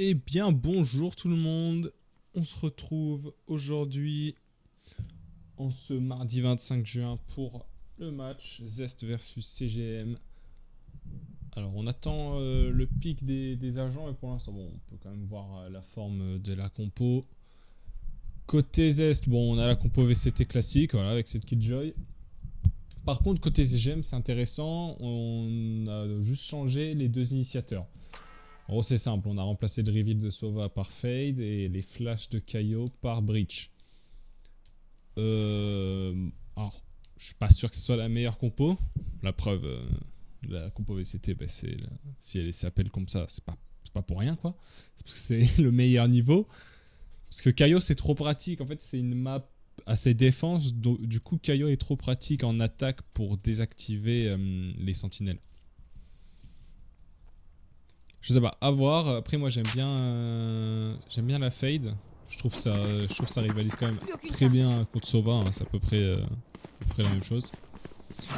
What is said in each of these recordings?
Eh bien bonjour tout le monde, on se retrouve aujourd'hui en ce mardi 25 juin pour le match Zest versus CGM. Alors on attend le pic des agents et pour l'instant bon, on peut quand même voir la forme de la compo. Côté Zest, bon on a la compo VCT classique voilà, avec cette Killjoy. Par contre côté CGM c'est intéressant, on a juste changé les deux initiateurs. En gros c'est simple, on a remplacé le reveal de Sova par Fade et les flashs de Kaio par Breach. Alors, je suis pas sûr que ce soit la meilleure compo. La preuve, la compo VCT, bah, si elle s'appelle comme ça, c'est pas pour rien quoi. C'est parce que c'est le meilleur niveau. Parce que Kaio c'est trop pratique, en fait c'est une map assez défense, du coup Kaio est trop pratique en attaque pour désactiver les sentinelles. Je sais pas, à voir. Après moi j'aime bien la Fade. Je trouve ça rivalise quand même très bien contre Sova, hein. C'est à peu près la même chose.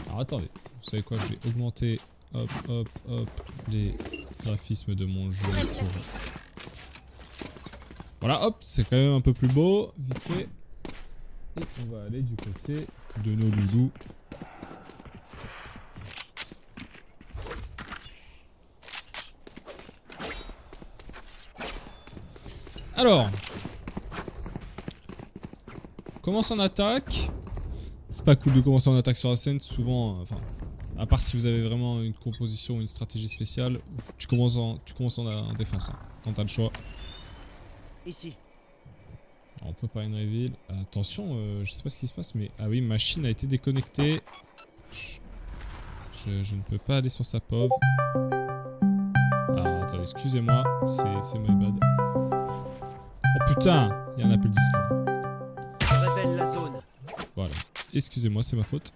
Alors attendez, vous savez quoi, je vais augmenter hop les graphismes de mon jeu pour... Voilà, hop, c'est quand même un peu plus beau, vite fait. Et on va aller du côté de nos loulous. Alors, commence en attaque. C'est pas cool de commencer en attaque sur la scène, souvent, enfin, à part si vous avez vraiment une composition ou une stratégie spéciale, tu commences en défense, hein, quand t'as le choix. Ici. Alors, on peut pas une reveal. Attention, je sais pas ce qui se passe, mais ah oui, machine a été déconnectée. Je ne peux pas aller sur sa pauvre. Ah, attendez, excusez-moi, c'est my bad. Oh putain, il y a un appel discret. Révèle la zone. Voilà, excusez-moi, c'est ma faute.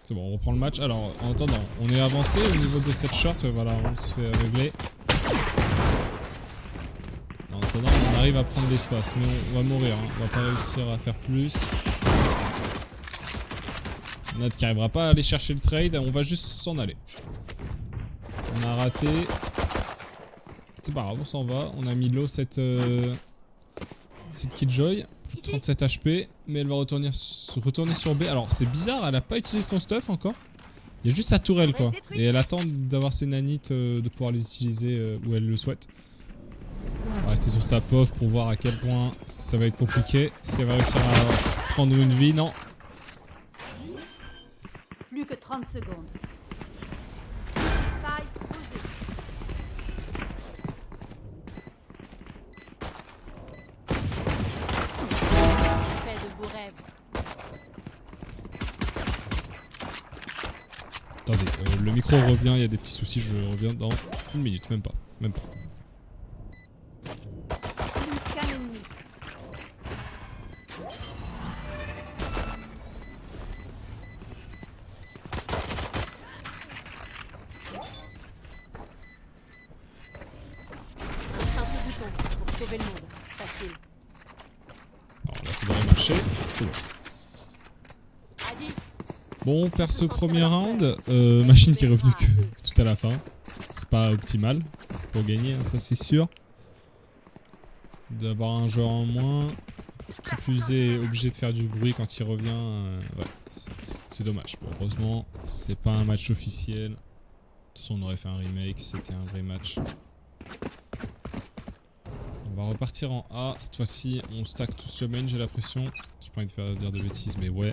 C'est bon, on reprend le match. Alors, en attendant, on est avancé au niveau de cette short. Voilà, on se fait régler. En attendant, on arrive à prendre l'espace, mais on va mourir. Hein. On va pas réussir à faire plus. Nad qui arrivera pas à aller chercher le trade. On va juste s'en aller. On a raté. C'est pas grave, on s'en va. On a mis low cette Killjoy. Plus de 37 HP. Mais elle va retourner sur B. Alors c'est bizarre, elle a pas utilisé son stuff encore. Il y a juste sa tourelle quoi. Et elle attend d'avoir ses nanites de pouvoir les utiliser où elle le souhaite. On va rester sur sa pauvre pour voir à quel point ça va être compliqué. Est-ce qu'elle va réussir à prendre une vie? Non. Plus que 30 secondes. Fais de beaux rêves. Attendez, le micro revient, il y a des petits soucis, je reviens dans une minute, même pas. Plus qu'un ennemi. Un peu bouton pour sauver le monde. Facile. Alors là ça devrait marcher, c'est bon. Adi, Bon, on perd ce premier round. Machine qui est revenue que tout à la fin. C'est pas optimal pour gagner, hein, ça c'est sûr. D'avoir un joueur en moins. Qui plus est obligé de faire du bruit quand il revient. Ouais, c'est dommage. Bon, heureusement, c'est pas un match officiel. De toute façon, on aurait fait un remake si c'était un vrai match. On va repartir en A. Cette fois-ci, on stack tous le main, j'ai l'impression. J'ai pas envie de dire de bêtises, mais ouais.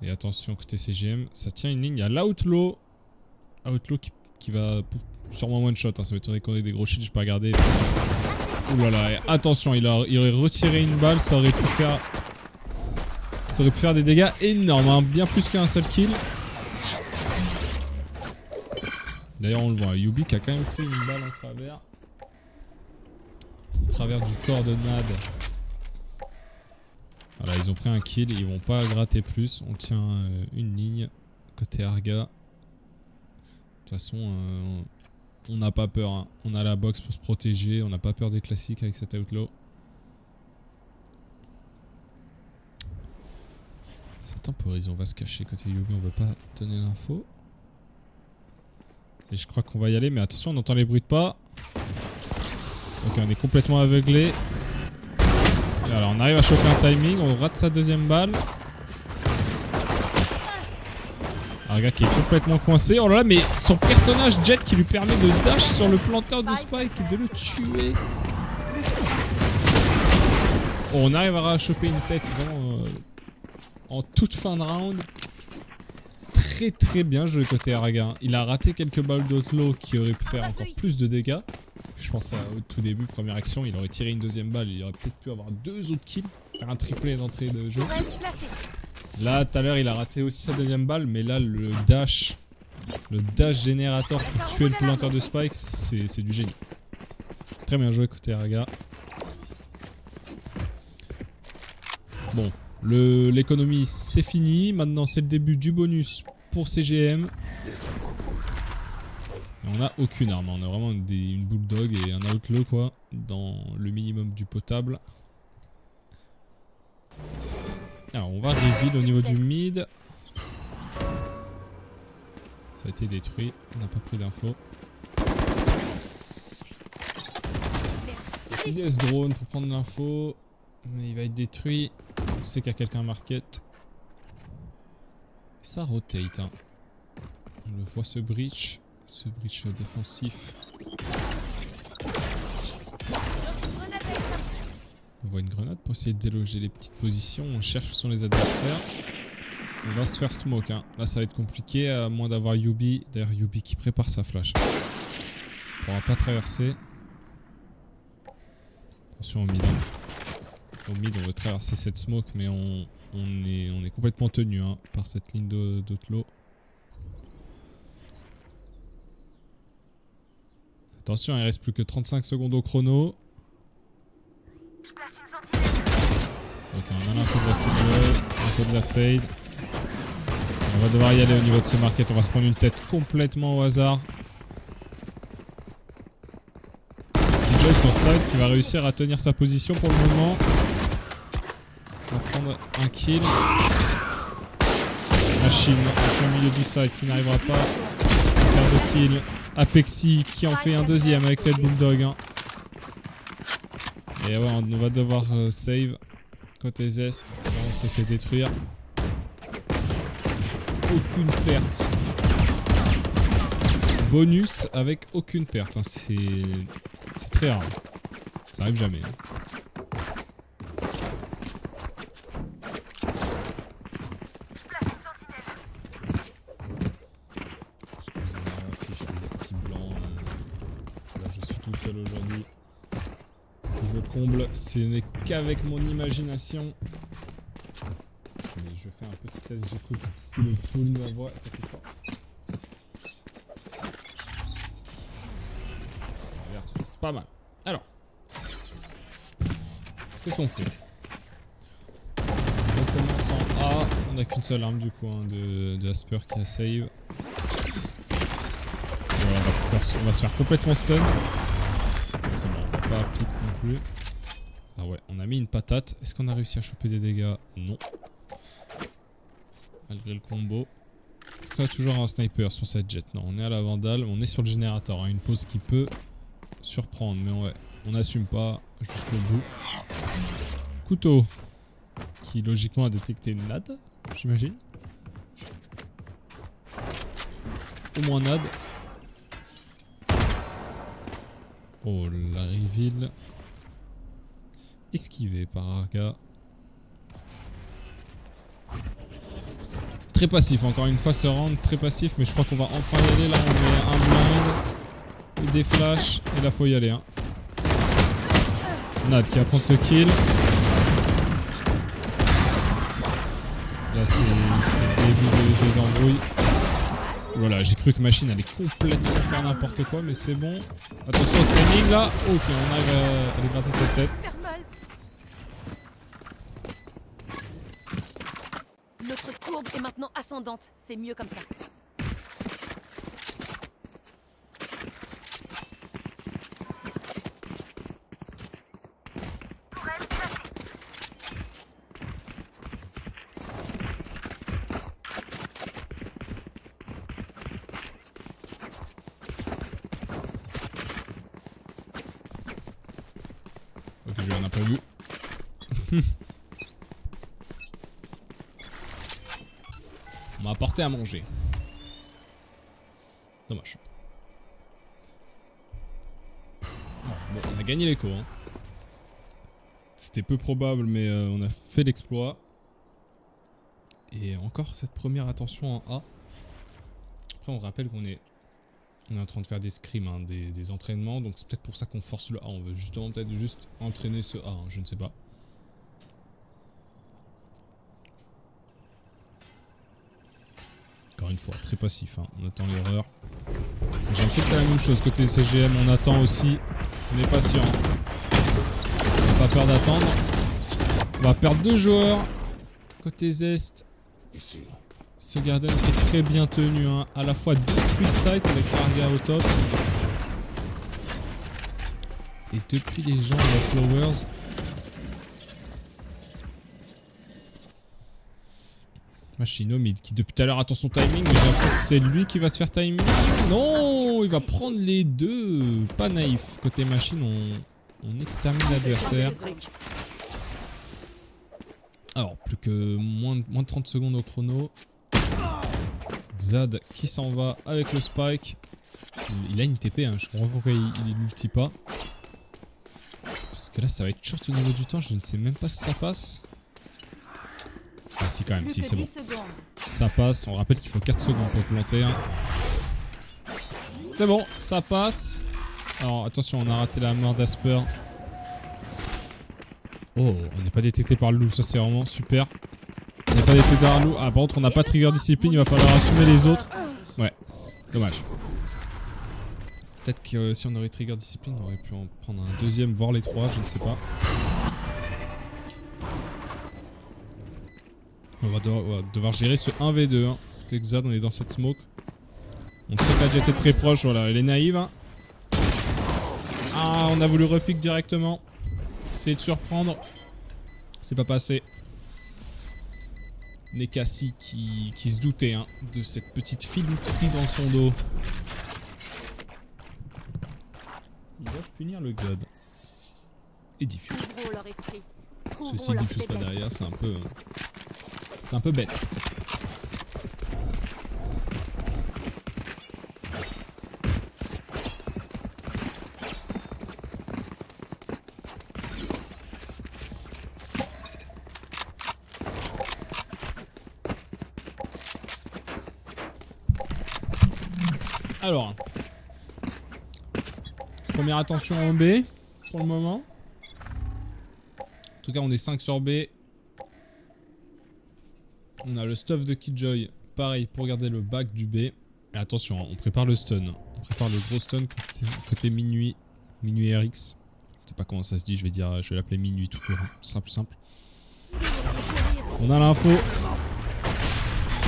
Et attention, côté CGM, ça tient une ligne. Il y a l'Outlaw. Outlaw qui va sûrement one shot. Hein. Ça m'étonnerait qu'on ait des gros shields, je peux regarder. Ouh là là, et attention, il aurait retiré une balle, ça aurait pu faire des dégâts énormes, hein. Bien plus qu'un seul kill. D'ailleurs, on le voit, Yubi qui a quand même pris une balle en travers. Au travers du corps de Nad. Voilà, ils ont pris un kill, ils vont pas gratter plus. On tient une ligne côté Arga. De toute façon, on n'a pas peur. Hein. On a la box pour se protéger. On n'a pas peur des classiques avec cet Outlaw. Certains Horizon va se cacher côté Yubi, on veut pas donner l'info. Et je crois qu'on va y aller, mais attention, on entend les bruits de pas. Ok, on est complètement aveuglé. Et alors on arrive à choper un timing, on rate sa deuxième balle. Un gars qui est complètement coincé. Oh là là, mais son personnage Jet qui lui permet de dash sur le planteur de Spike et de le tuer. Oh, on arrive à choper une tête vraiment en toute fin de round. Très très bien joué côté Araga. Il a raté quelques balles d'Outlaw qui auraient pu faire encore plus de dégâts. Je pense au tout début, première action, il aurait tiré une deuxième balle. Il aurait peut-être pu avoir 2 autres kills. Faire un triplé d'entrée de jeu. Là, tout à l'heure, il a raté aussi sa deuxième balle. Mais là, le dash générateur pour tuer le planteur de Spike, c'est du génie. Très bien joué côté Araga. Bon, l'économie c'est fini. Maintenant, c'est le début du bonus pour CGM. Et on a aucune arme. On a vraiment une bulldog et un outlaw quoi. Dans le minimum du potable. Alors, on va reveal au niveau du mid. Ça a été détruit. On n'a pas pris d'infos. Utiliser ce drone pour prendre l'info. Mais il va être détruit. On sait qu'il y a quelqu'un market. Ça rotate. Hein. On le voit ce breach défensif. On voit une grenade pour essayer de déloger les petites positions. On cherche où sont les adversaires. On va se faire smoke. Hein. Là ça va être compliqué à moins d'avoir Yubi. D'ailleurs Yubi qui prépare sa flash. On pourra pas traverser. Attention au mid. Au mid on veut traverser cette smoke mais on est complètement tenu hein, par cette ligne d'Outlaw. Attention, il reste plus que 35 secondes au chrono. Ok, on a l'info de la killjoy, l'info de la fade. On va devoir y aller au niveau de ce market, on va se prendre une tête complètement au hasard. C'est killjoy sur side qui va réussir à tenir sa position pour le moment. On va prendre un kill. Machine en plein milieu du side qui n'arrivera pas à faire de kill. Apexi qui en fait un deuxième avec cette bulldog. Hein. Et ouais, on va devoir save. Côté Zest, on s'est fait détruire. Aucune perte. Bonus avec aucune perte. Hein. C'est très rare. Ça arrive jamais. Hein. Aujourd'hui, si je comble, ce n'est qu'avec mon imagination. Mais je fais un petit test, j'écoute si le volume de ma voix est assez fort. C'est pas mal. Alors, qu'est-ce qu'on fait? On commence en A. On n'a qu'une seule arme du coup hein, de Asper qui a save. Voilà, on va se faire complètement stun. C'est bon, pas pique non plus. Ah ouais, on a mis une patate. Est-ce qu'on a réussi à choper des dégâts? Non. Malgré le combo. Est-ce qu'on a toujours un sniper sur cette jet? Non, on est à la vandale. On est sur le générateur. Hein. Une pause qui peut surprendre. Mais ouais, on n'assume pas jusqu'au bout. Couteau. Qui logiquement a détecté une NAD, j'imagine. Au moins NAD. Oh, la reveal. Esquivé par Arga. Très passif, encore une fois ce round, très passif, mais je crois qu'on va enfin y aller. Là, on met un blind, des flashs, et là, faut y aller. Hein. Nad qui va prendre ce kill. Là, c'est le début des embrouilles. Voilà, j'ai cru que Machine allait complètement faire n'importe quoi, mais c'est bon. Attention au scanning là. Ok, on arrive à aller gratter cette tête. Notre courbe est maintenant ascendante. C'est mieux comme ça. je n'en ai pas vu. On m'a apporté à manger. Dommage. Bon, on a gagné l'écho. Hein. C'était peu probable, mais on a fait l'exploit. Et encore cette première attention en A. Après, on rappelle qu'on est en train de faire des scrims, hein, des entraînements. Donc c'est peut-être pour ça qu'on force le A. On veut justement peut-être juste entraîner ce A. Hein, je ne sais pas. Encore une fois, très passif. Hein. On attend l'erreur. J'ai l'impression que c'est la même chose. Côté CGM, on attend aussi. On est patient. On n'a pas peur d'attendre. On va perdre 2 joueurs. Côté Zest. Ce Garden est très bien tenu. Hein. À la fois depuis le site avec Arga au top. Et depuis les gens de la Flowers. Machino mid qui depuis tout à l'heure attend son timing, mais j'ai l'impression que c'est lui qui va se faire timing. Non, il va prendre les deux. Pas naïf. Côté machine, on extermine l'adversaire. Alors, plus que moins de 30 secondes au chrono. Xad qui s'en va avec le spike. Il a une TP, hein. Je comprends pas pourquoi il l'ulti pas. Parce que là, ça va être short au niveau du temps. Je ne sais même pas si ça passe. Ah si quand même, si c'est bon. Ça passe, on rappelle qu'il faut 4 secondes pour planter. Hein. C'est bon, ça passe. Alors attention, on a raté la mort d'Asper. Oh, on n'est pas détecté par le loup, ça c'est vraiment super. On n'est pas détecté par le loup. Ah par contre on n'a pas trigger discipline, il va falloir assumer les autres. Ouais, dommage. Peut-être que si on aurait trigger discipline, on aurait pu en prendre un deuxième, voire les 3, je ne sais pas. On va devoir gérer ce 1v2. Hein. Côté Xad, on est dans cette smoke. On sait que la jet est très proche. Voilà, elle est naïve. Hein. Ah, on a voulu repique directement. Essayer de surprendre. C'est pas passé. Nekassi qui se doutait hein, de cette petite filouterie dans son dos. Il va punir le Xad. Et diffuse. Ceci diffuse pas derrière, c'est un peu... C'est un peu bête. Alors, première attention en B pour le moment. En tout cas, on est 5 sur B. On a le stuff de Killjoy, pareil pour garder le back du B. Et attention, hein, on prépare le stun. On prépare le gros stun côté minuit. Minuit RX. Je sais pas comment ça se dit, je vais l'appeler minuit tout court. Hein. Ce sera plus simple. On a l'info.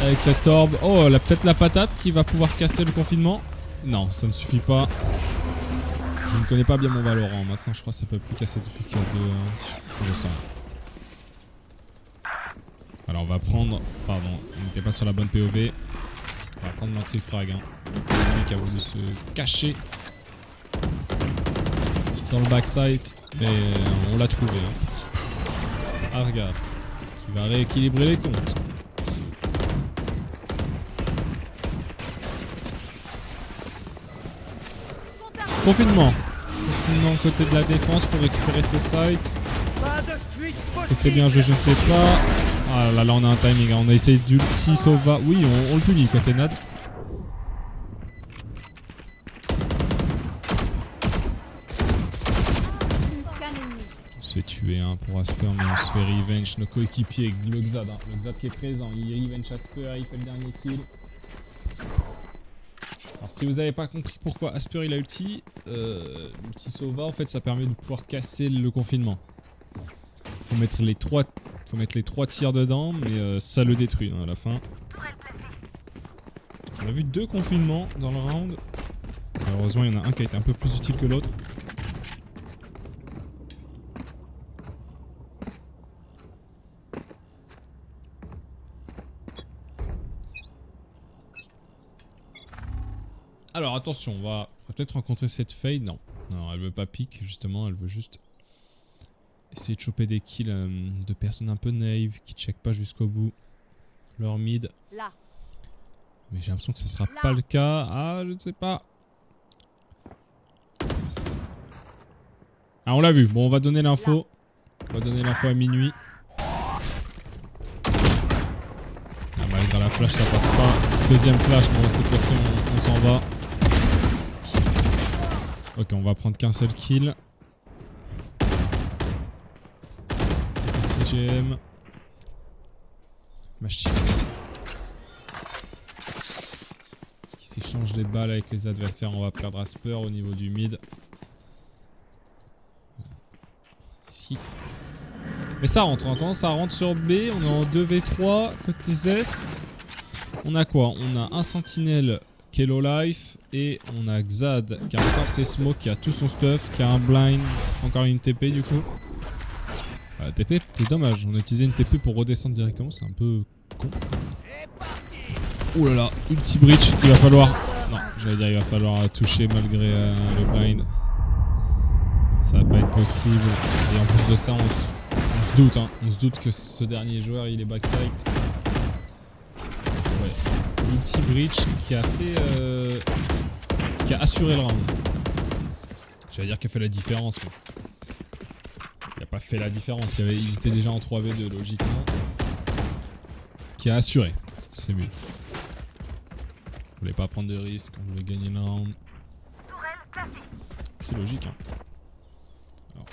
Avec cette orbe. Oh, peut-être la patate qui va pouvoir casser le confinement. Non, ça ne suffit pas. Je ne connais pas bien mon Valorant. Maintenant, je crois que ça peut plus casser depuis qu'il y a 2... Je sens. Alors on va prendre... Pardon, on n'était pas sur la bonne POV. On va prendre l'anti-frag. Hein. Lui qui a voulu se cacher dans le backside. Mais on l'a trouvé. Hein. Arga qui va rééquilibrer les comptes. Confinement. Confinement côté de la défense pour récupérer ce site. Est-ce que c'est bien joué? Je ne sais pas. Ah là là, on a un timing. On a essayé d'ulti Sova. Oui, on le punit côté Nad. On se fait tuer hein, pour Asper, mais on se fait revenge nos coéquipiers avec le Xad. Hein. Le Xad qui est présent. Il revenge Asper, il fait le dernier kill. Alors si vous n'avez pas compris pourquoi Asper il a ulti, l'ulti Sova en fait ça permet de pouvoir casser le confinement. Faut mettre les 3 tirs dedans, mais ça le détruit hein, à la fin. On a vu 2 confinements dans le round. Malheureusement il y en a un qui a été un peu plus utile que l'autre. Alors attention, on va peut-être rencontrer cette Fade. Non, elle veut pas pique justement, elle veut juste essayer de choper des kills de personnes un peu naïves qui check pas jusqu'au bout leur mid. Là. Mais j'ai l'impression que ce sera pas le cas. Ah, je ne sais pas. Ah, on l'a vu. Bon, on va donner l'info. On va donner l'info à minuit. Ah bah, dans la flash, ça passe pas. Deuxième flash, bon, cette fois-ci, on s'en va. Ok, on va prendre qu'un seul kill. CGM. Machine. Qui s'échange des balles avec les adversaires. On va perdre Asper au niveau du mid. Si. Mais ça rentre, entend, ça rentre sur B. On est en 2v3 côté Zest. On a quoi? On a un sentinelle qui est low life. Et on a Xad qui a encore ses smokes, qui a tout son stuff, qui a un blind, encore une TP du coup. TP, c'est dommage. On a utilisé une TP pour redescendre directement, c'est un peu con. Oh là là, ulti breach, il va falloir... Non, j'allais dire il va falloir toucher malgré le blind. Ça va pas être possible. Et en plus de ça, on se doute, hein. On se doute que ce dernier joueur, il est backside. Ouais. Ulti breach qui a fait... qui a assuré le round. J'allais dire qu'il a fait la différence, mais... Il a pas fait la différence, ils étaient déjà en 3v2 logiquement. Qui a assuré, c'est mieux. On voulait pas prendre de risques, on voulait gagner le round. C'est logique, hein. Alors.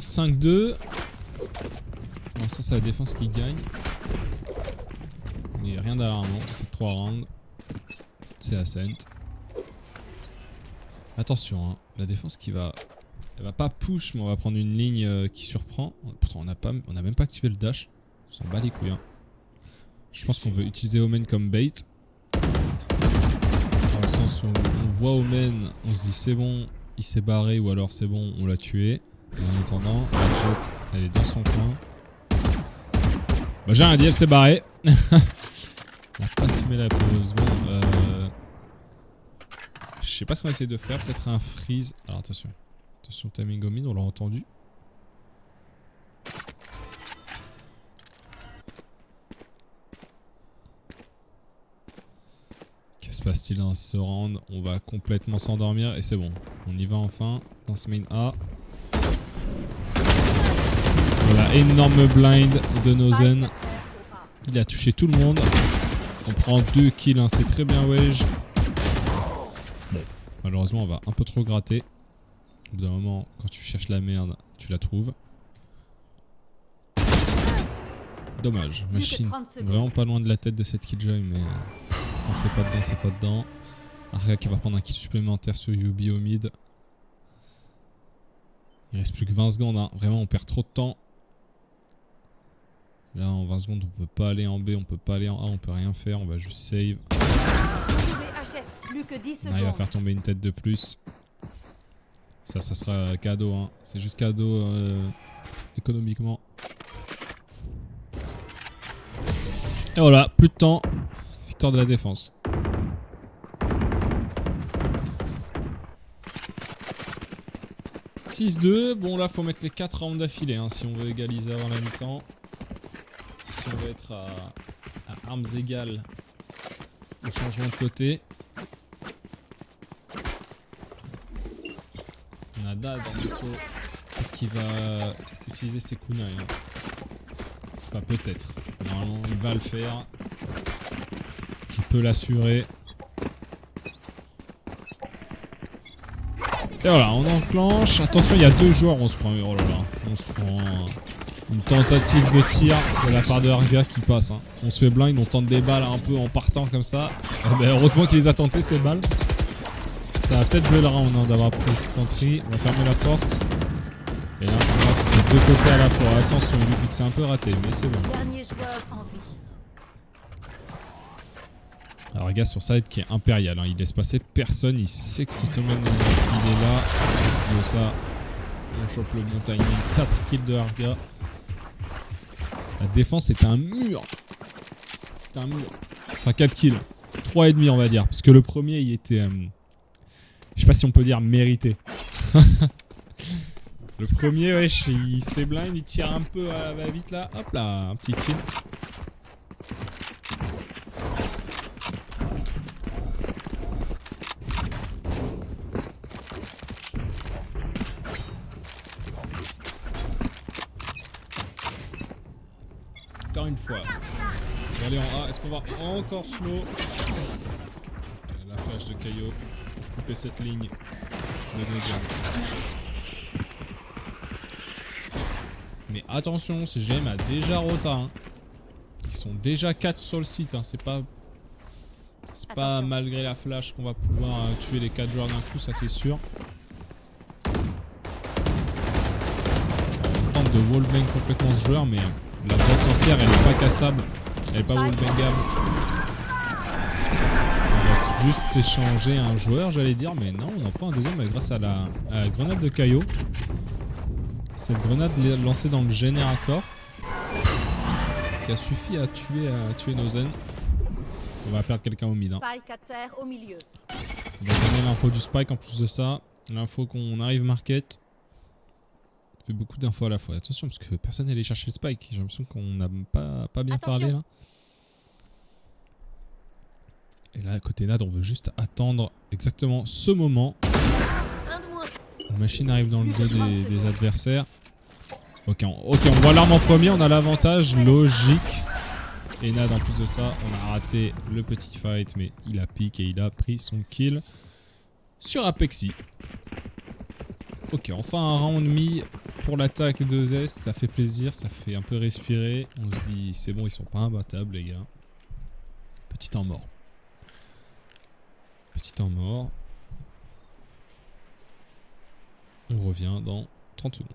5-2. Bon, ça c'est la défense qui gagne. Mais rien d'alarmant, c'est 3 rounds. C'est Ascent. Attention, hein, la défense qui va... Elle va pas push, mais on va prendre une ligne qui surprend. Pourtant, on a même pas activé le dash. On s'en bat les couilles. Hein. Je pense qu'on veut utiliser Omen comme bait. Dans le sens où on voit Omen, on se dit c'est bon, il s'est barré, ou alors c'est bon, on l'a tué. Et en attendant, la jette, elle est dans son coin. Bah j'ai rien dit, elle s'est barrée. Elle a pas assumé la pause. Bon, je sais pas ce qu'on va essayer de faire, peut-être un freeze. Alors attention, attention timing au mid, on l'a entendu. Que se passe-t-il dans ce round? On va complètement s'endormir et c'est bon. On y va enfin dans ce main A. Voilà, énorme blind de Nozen. Il a touché tout le monde. On prend 2 kills, hein, c'est très bien Wedge. Malheureusement, on va un peu trop gratter. Au bout d'un moment, quand tu cherches la merde, tu la trouves. Dommage. Machine vraiment pas loin de la tête de cette Killjoy, mais quand c'est pas dedans, c'est pas dedans. Arya qui va prendre un kill supplémentaire sur Yubi au mid. Il reste plus que 20 secondes. Hein. Vraiment, on perd trop de temps. Là, en 20 secondes, on peut pas aller en B, on peut pas aller en A, on peut rien faire. On va juste save. Plus que 10 secondes. Il va faire tomber une tête de plus. Ça sera cadeau. Hein. C'est juste cadeau économiquement. Et voilà, plus de temps. Victoire de la défense. « 6-2 ». Bon là, faut mettre les 4 rounds d'affilée hein, si on veut égaliser avant la mi-temps. Si on veut être à armes égales au changement de côté. On a Dad en défaut qui va utiliser ses kunai. Hein. C'est pas peut-être. Normalement, il va le faire. Je peux l'assurer. Et voilà, on enclenche. Attention, il y a 2 joueurs. On se prend. Oh là là. On se prend une tentative de tir de la part de Arga qui passe. Hein. On se fait blind, on tente des balles un peu en partant comme ça. Ben, heureusement qu'il les a tentées ces balles. Ça va peut-être jouer le round hein, d'avoir pris cette sentry. On va fermer la porte. Et là, on va être de 2 côtés à la fois. Attention, Lupic, c'est un peu raté, mais c'est bon. Dernier joueur en vie. Alors, regarde sur side qui est impérial. Hein. Il laisse passer personne. Il sait que ce Tomen il est là. De ça, on chope le bon timing. 4 kills de Arga. La défense est un mur. C'est un mur. Enfin, 4 kills. 3,5 on va dire. Parce que le premier, il était Je sais pas si on peut dire mérité. Le premier, wesh, il se fait blind, il tire un peu à la vite là. Hop là, un petit kill. Encore une fois. On va aller en A. Est-ce qu'on va encore slow? La flash de Caillot pour couper cette ligne de deuxième. Mais attention, CGM a déjà rota. Hein. Ils sont déjà 4 sur le site. Hein. C'est pas malgré la flash qu'on va pouvoir tuer les 4 joueurs d'un coup, ça c'est sûr. On tente de wallbang complètement ce joueur, mais la boîte entière elle est pas cassable. Elle est pas wallbangable. On va juste s'échanger un joueur, j'allais dire, mais non, on n'a pas un deuxième grâce à la grenade de Caillot. Cette grenade lancée dans le générateur qui a suffi à tuer Nozen. On va perdre quelqu'un au mid. Hein. Spike à terre au milieu. On va donner l'info du spike en plus de ça. L'info qu'on arrive market. Ça fait beaucoup d'infos à la fois. Attention parce que personne n'est allé chercher le spike. J'ai l'impression qu'on n'a pas bien parlé là. Et là à côté Nad on veut juste attendre exactement ce moment. La machine arrive dans le dos des adversaires. Ok, on voit l'arme en premier, on a l'avantage, logique. Et Nad en plus de ça, on a raté le petit fight, mais il a pique et il a pris son kill sur Apexi. Ok, enfin un round mis pour l'attaque de Zest, ça fait plaisir, ça fait un peu respirer. On se dit, c'est bon, ils sont pas imbattables les gars. Petit temps mort. Petit temps mort. On revient dans 30 secondes.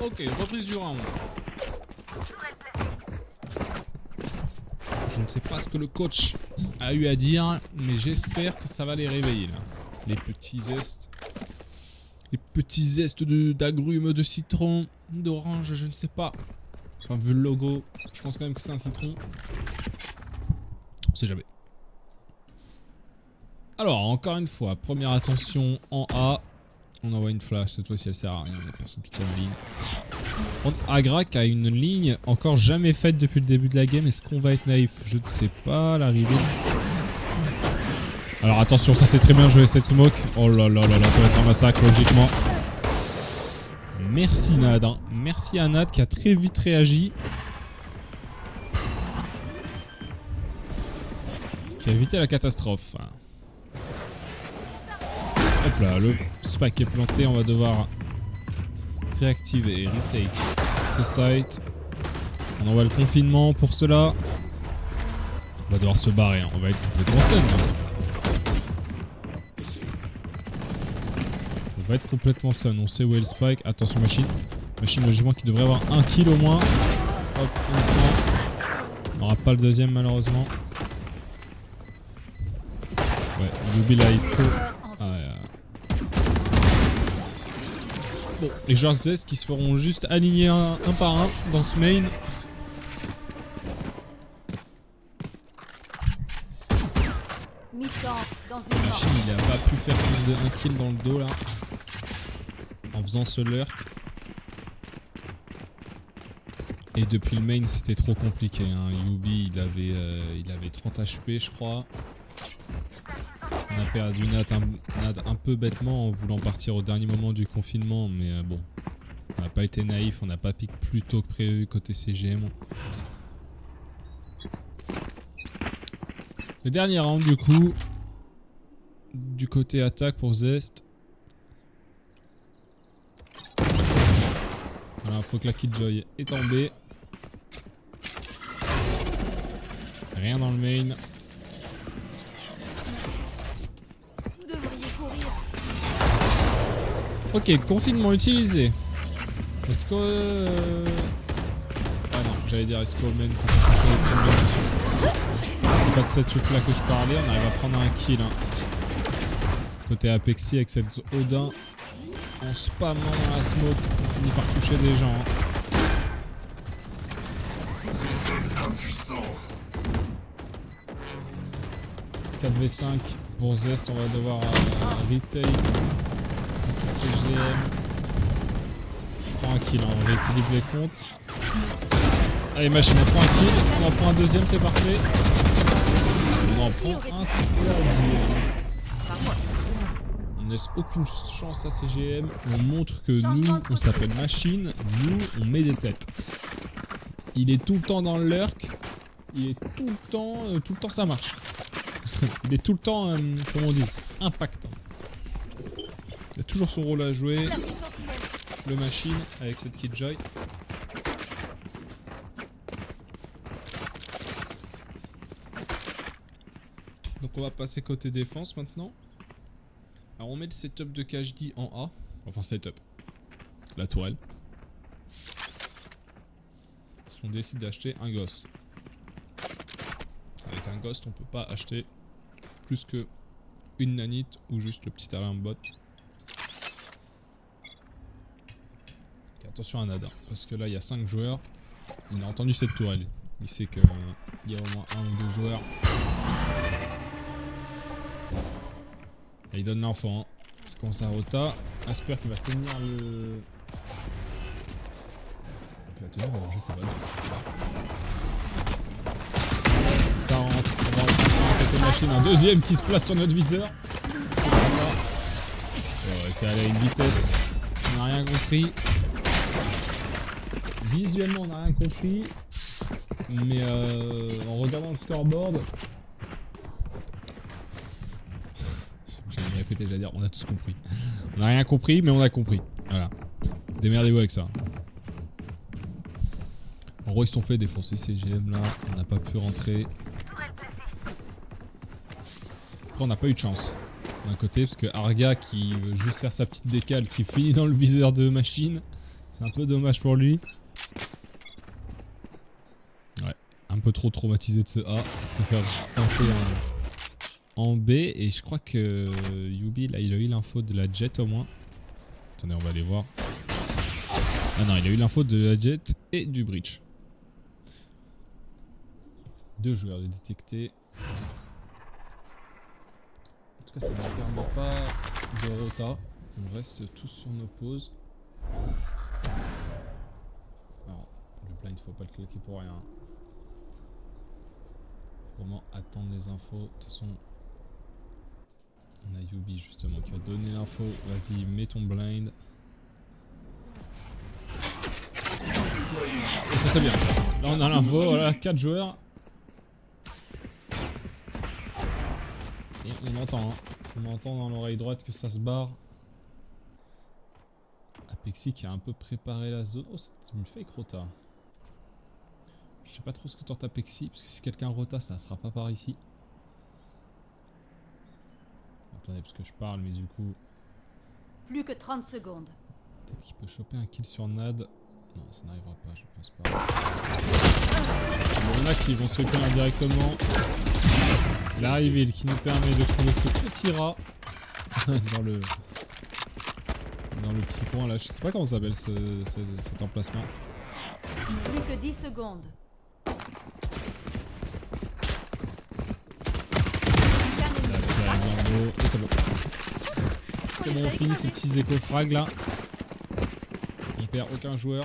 Ok, reprise du round. Je ne sais pas ce que le coach a eu à dire, mais j'espère que ça va les réveiller là. Les petits zestes. Les petits zestes d'agrumes, de citron, d'orange, je ne sais pas. Enfin, vu le logo, je pense quand même que c'est un citron. On sait jamais. Alors, encore une fois, première attention en A. On envoie une flash, cette fois-ci elle sert à rien, il n'y a personne qui tient la ligne. Agrak a une ligne encore jamais faite depuis le début de la game. Est-ce qu'on va être naïf? Je ne sais pas, l'arrivée. Alors attention, ça c'est très bien joué cette smoke. Oh là là là là, ça va être un massacre logiquement. Merci Nad, hein. Merci à Nad qui a très vite réagi. Qui a évité la catastrophe. Hop là, le spike est planté, on va devoir réactiver et retake ce site. On envoie le confinement pour cela. On va devoir se barrer, hein. On va être complètement seul. On va être complètement seul, on sait où est le spike. Attention machine. Machine logiquement qui devrait avoir un kill au moins. Hop, on le prend. On n'aura pas le deuxième malheureusement. Ouais, Yubi là il faut... Bon, les joueurs Zest qui se feront juste aligner un par un dans ce main. Machine, il a pas pu faire plus d'un kill dans le dos là. En faisant ce lurk. Et depuis le main, c'était trop compliqué. Hein. Yubi, il avait 30 HP, je crois. On a perdu Nad un peu bêtement en voulant partir au dernier moment du confinement, mais bon, on n'a pas été naïf, on n'a pas piqué plus tôt que prévu côté CGM. Le dernier round du coup. Du côté attaque pour Zest. Voilà, faut que la Killjoy est tombée. Rien dans le main. Vous devriez courir. Ok, confinement utilisé. Est-ce que... Ah non, j'allais dire est-ce qu'on mène pour faire une sélection de... C'est pas de cette truc là que je parlais, on arrive à prendre un kill. Hein. Côté Apexi avec cette Odin. En spammant dans la smoke, on finit par toucher des gens. Hein. « 4v5 pour Zest, on va devoir retake CGM. On prend un kill, hein, on rééquilibre les comptes. Allez machine, on prend un kill, on en prend un deuxième, c'est parfait. On en prend un troisième. On laisse aucune chance à CGM, on montre que nous, on s'appelle machine, nous, on met des têtes. Il est tout le temps dans le lurk, il est tout le temps ça marche. Il est tout le temps, comment on dit, impactant. Il a toujours son rôle à jouer, le machine avec cette Killjoy. Donc on va passer côté défense maintenant. Alors on met le setup de KHD en A. Enfin setup. La tourelle. Parce qu'on décide d'acheter un Ghost. Avec un Ghost on peut pas acheter plus que une nanite ou juste le petit alarme bot. Okay, attention à Nada. Parce que là il y a 5 joueurs. Il a entendu cette tourelle. Il sait qu'il y a au moins un ou deux joueurs. Et il donne l'enfant. Hein. C'est qu'on ça rota. Asper qui va tenir le... Qui va tenir, je sais pas. Ça rentre. On va rentrer côté machine. Un deuxième qui se place sur notre viseur. Ouais, c'est allé à une vitesse. On n'a rien compris. Visuellement on n'a rien compris. Mais en regardant le scoreboard... J'allais dire, on a tous compris. On n'a rien compris, mais on a compris. Voilà. Démerdez-vous avec ça. En gros, ils se sont fait défoncer CGM là. On n'a pas pu rentrer. Après, on n'a pas eu de chance. D'un côté, parce que Arga qui veut juste faire sa petite décale, qui finit dans le viseur de machine. C'est un peu dommage pour lui. Ouais. Un peu trop traumatisé de ce A. Je préfère tenter en B, et je crois que Yubi là il a eu l'info de la jet au moins. Attendez, on va aller voir. Ah non, il a eu l'info de la jet et du breach. 2 joueurs de détecter. En tout cas ça ne permet pas de rota. On reste tous sur nos pauses. Alors le blind faut pas le claquer pour rien. Faut vraiment attendre les infos. De toute façon on a Yubi justement qui va donner l'info. Vas-y, mets ton blind. Et ça c'est bien ça. Là on a l'info, voilà, 4 joueurs. Et on entend, hein. On entend dans l'oreille droite que ça se barre. Apexi qui a un peu préparé la zone. Oh, c'est une fake rota. Je sais pas trop ce que tente Apexi, parce que si quelqu'un rota, ça sera pas par ici. Attendez, parce que je parle, mais du coup... Plus que 30 secondes. Peut-être qu'il peut choper un kill sur Nad. Non, ça n'arrivera pas, je pense pas. Bon, on active, on se fait connaître directement. La reveal qui nous permet de trouver ce petit rat dans le petit coin là. Je sais pas comment ça s'appelle cet emplacement. Plus que 10 secondes. Et c'est bon. C'est bon, on finit ces petits éco-frags là. On perd aucun joueur.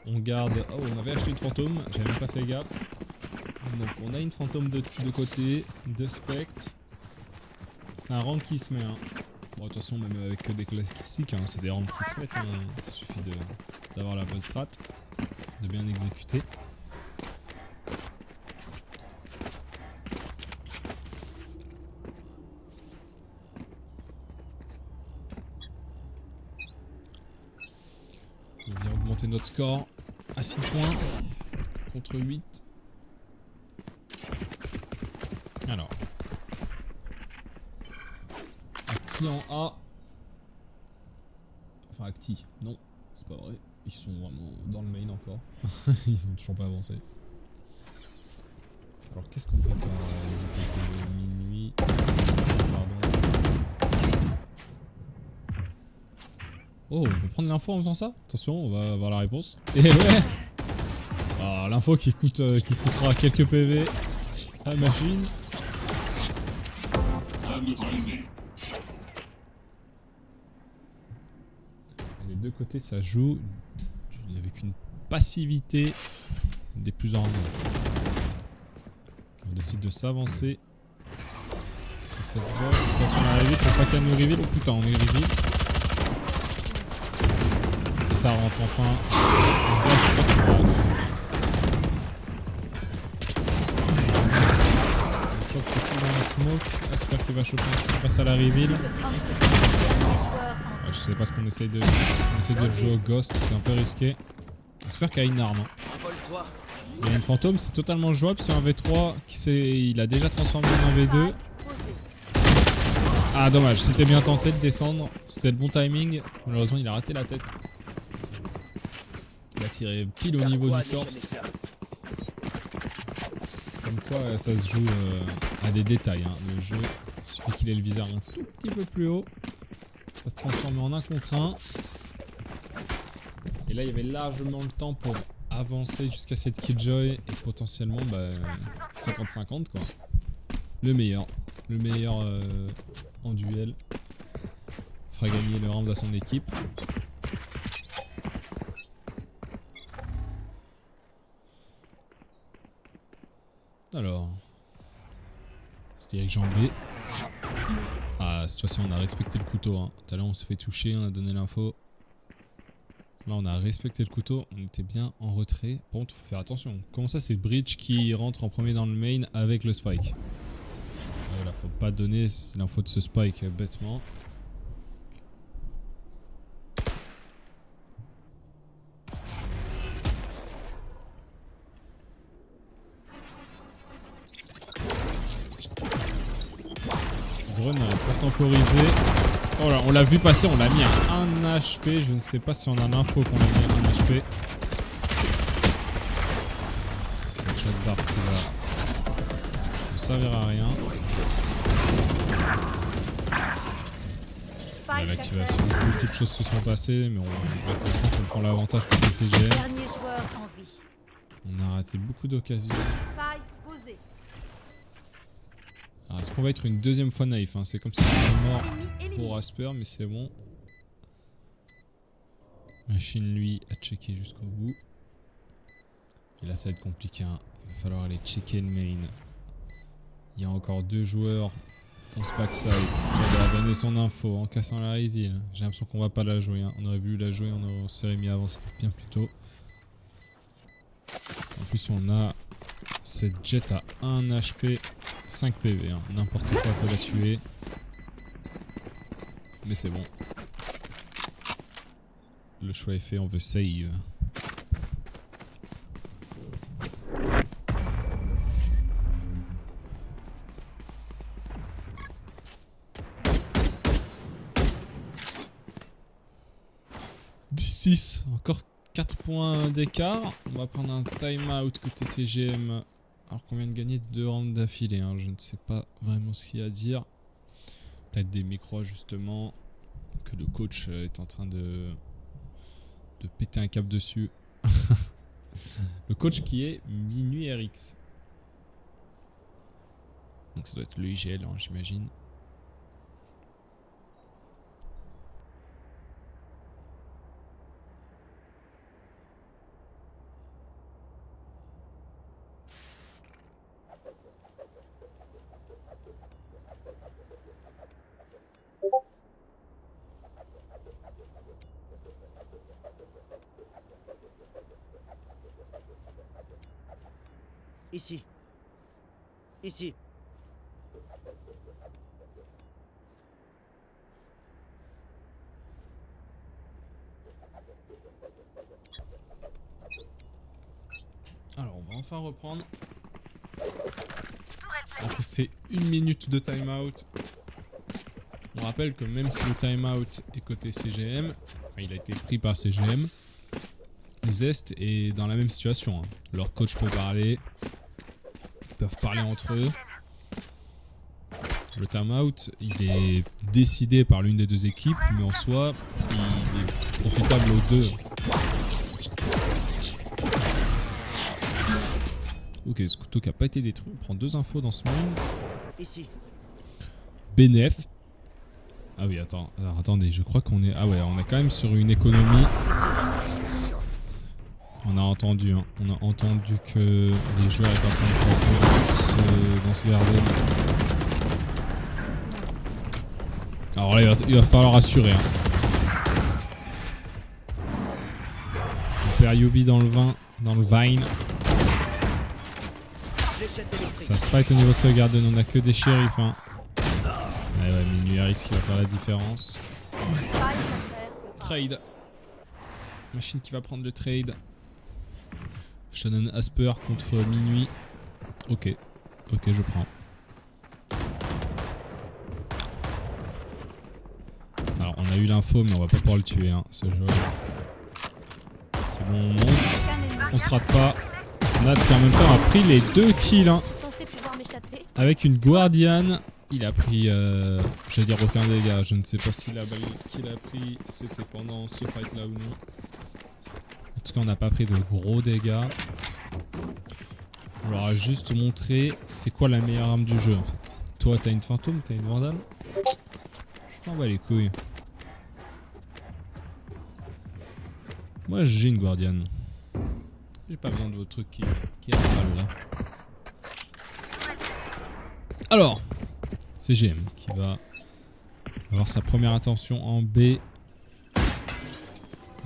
On garde... Oh, on avait acheté une fantôme, j'avais même pas fait gaffe. Donc on a une fantôme de côté, 2 spectres. C'est un round qui se met. Hein. Bon, de toute façon, même avec des classiques, hein, c'est des rounds qui se mettent. Hein. Il suffit d'avoir la bonne strat, de bien exécuter. augmenter notre score à 6 points contre 8. Alors. Acti en A. Enfin Acti, non, c'est pas vrai. Ils sont vraiment dans le main encore. Ils sont toujours pas avancé. Alors qu'est-ce qu'on prépare du côté de minuit? Pardon. Oh, on peut prendre l'info en faisant ça? Attention, on va avoir la réponse. Et ouais! Ah, l'info qui coûtera quelques PV à la machine. Les deux côtés ça joue avec une passivité des plus en rang. On décide de s'avancer sur cette bosse. Attention à la reveal, faut pas qu'elle nous reveal. Oh putain, on est reveal. Et ça rentre enfin. Et là, je crois qu'il va... Je chope tout dans la smoke. J'espère qu'il va choper un truc face à la reveal. Ouais, je sais pas ce qu'on essaye de... On essaye de jouer au ghost, c'est un peu risqué. J'espère qu'il y a une arme. Envole-toi. Il y a une fantôme, c'est totalement jouable sur un V3 il a déjà transformé en un V2. Ah dommage, c'était bien tenté de descendre, c'était le bon timing. Malheureusement il a raté la tête. Il a tiré pile au niveau du torse. Comme quoi ça se joue à des détails hein. Le jeu, il suffit qu'il ait le viseur un tout petit peu plus haut. Ça se transforme en 1 contre 1. Et là il y avait largement le temps pour avancer jusqu'à cette Killjoy et potentiellement 50-50 quoi. Le meilleur en duel fera gagner le round à son équipe. Alors, c'est Eric Jambé. Ah, cette fois-ci on a respecté le couteau hein. Tout à l'heure on s'est fait toucher, on a donné l'info. Là on a respecté le couteau, on était bien en retrait. Par contre faut faire attention. Comment ça c'est Breach qui rentre en premier dans le main avec le spike? Voilà, faut pas donner l'info de ce spike bêtement. Drone pour temporiser. Oh là, on l'a vu passer, on l'a mis à 1 HP. Je ne sais pas si on a l'info qu'on l'a mis à 1 HP. C'est le chat d'arc qui va ne servir à rien. À l'activation, beaucoup de choses se sont passées, mais on comprend qu'on prend l'avantage contre les CGM. Dernier joueur en vie. On a raté beaucoup d'occasions. Spike posé. Alors est-ce qu'on va être une deuxième fois naïf hein? C'est comme si on était mort pour Asper, mais c'est bon. Machine lui a checké jusqu'au bout. Et là ça va être compliqué hein. Il va falloir aller checker le main. Il y a encore 2 joueurs dans ce backside. Il va donner son info en cassant la reveal. J'ai l'impression qu'on va pas la jouer hein. On aurait voulu la jouer, on s'est mis à avancer bien plus tôt. En plus on a cette jet à 1 HP, 5 PV hein. N'importe quoi peut la tuer. Mais c'est bon. Le choix est fait, on veut save. Encore 4 points d'écart. On va prendre un time out côté CGM. Alors qu'on vient de gagner 2 rounds d'affilée hein. Je ne sais pas vraiment ce qu'il y a à dire. Peut-être des micros justement. Que le coach est en train de péter un câble dessus. Le coach qui est Minuit RX. Donc ça doit être le IGL hein, j'imagine. Ici. Ici. Alors, on va enfin reprendre. Après, c'est 1 minute de timeout. On rappelle que même si le timeout est côté CGM, enfin, il a été pris par CGM, Zest est dans la même situation. Hein. Leur coach peut parler. Ils peuvent parler entre eux. Le timeout, il est décidé par l'une des deux équipes, mais en soi, il est profitable aux deux. Ok, ce couteau qui n'a pas été détruit. On prend 2 infos dans ce monde. Ici. BNF. Ah oui, attends. Alors attendez, je crois qu'on est... Ah ouais, on est quand même sur une économie. On a entendu, hein. On a entendu que les joueurs étaient en train de passer dans ce garden. Alors là, il va falloir assurer. Hein. On perd Yubi dans le vine. Ça se fight au niveau de ce garden, on a que des shérifs. Hein. Ouais, Minuit RX qui va faire la différence. Trade. Machine qui va prendre le trade. Shannon Asper contre Minuit. Ok, je prends. Alors on a eu l'info mais on va pas pouvoir le tuer hein, ce joueur. C'est bon, on monte. On se rate pas. Nad qui en même temps a pris les 2 kills hein. Avec une Guardian. Il a pris, j'allais dire aucun dégât. Je ne sais pas si la balle qu'il a pris c'était pendant ce fight là ou non. En tout cas on n'a pas pris de gros dégâts. On leur a juste montré c'est quoi la meilleure arme du jeu en fait. Toi t'as une fantôme, t'as une vandale. Je m'en bats les couilles. Moi j'ai une Guardian. J'ai pas besoin de vos trucs qui rafalent là. Alors, CGM qui va avoir sa première intention en B.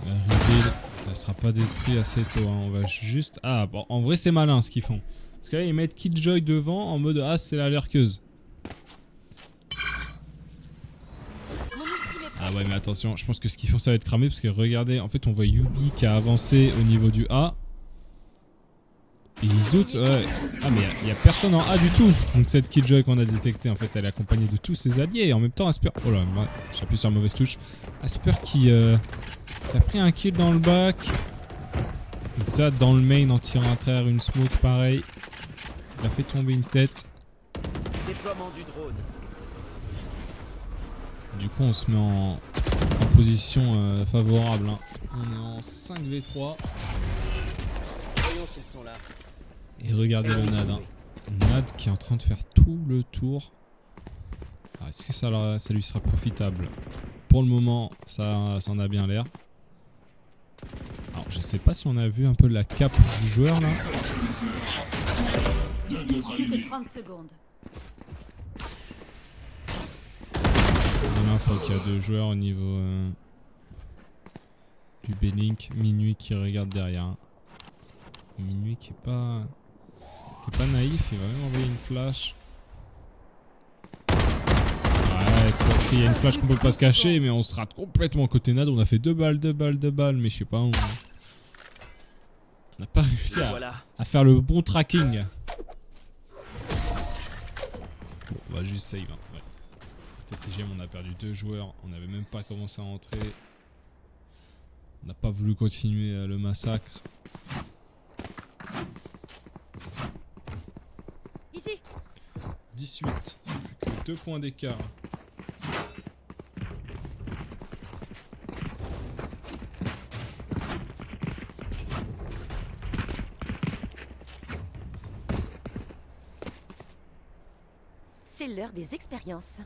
La reveal, elle sera pas détruite assez tôt. Hein. On va juste... Ah, bon, en vrai c'est malin ce qu'ils font. Parce que là ils mettent Killjoy devant en mode ah c'est la lurkeuse. Ah ouais mais attention, je pense que ce qu'ils font ça va être cramé parce que regardez, en fait on voit Yubi qui a avancé au niveau du A. Et il se doute, ouais. Ah mais il y a personne en A du tout. Donc cette Killjoy qu'on a détectée en fait elle est accompagnée de tous ses alliés. Et en même temps Asper... Oh là, j'appuie sur la mauvaise touche. Asper qui a pris un kill dans le bac. Donc ça dans le main en tirant à travers une smoke pareil. Il a fait tomber une tête. Déploiement du drone. Du coup on se met en position favorable. Hein. On est en 5v3. Voyons s'ils sont là. Et regardez le Nad. Hein. Nad qui est en train de faire tout le tour. Est-ce que ça lui sera profitable? Pour le moment ça en a bien l'air. Alors je sais pas si on a vu un peu la cape du joueur là. 30 secondes. Il faut qu'il y a 2 joueurs au niveau du B-Link. Minuit qui regarde derrière. Minuit qui est pas naïf, il va même envoyer une flash. Ouais, c'est parce qu'il y a une flash qu'on peut pas se cacher, mais on se rate complètement côté Nad. On a fait 2 balles, mais je sais pas, on n'a pas réussi à faire le bon tracking. Bon, on va juste save. Hein. Ouais. TCGM, on a perdu 2 joueurs, on n'avait même pas commencé à entrer. On n'a pas voulu continuer le massacre. Ici. 18, plus que 2 points d'écart. C'est l'heure des expériences.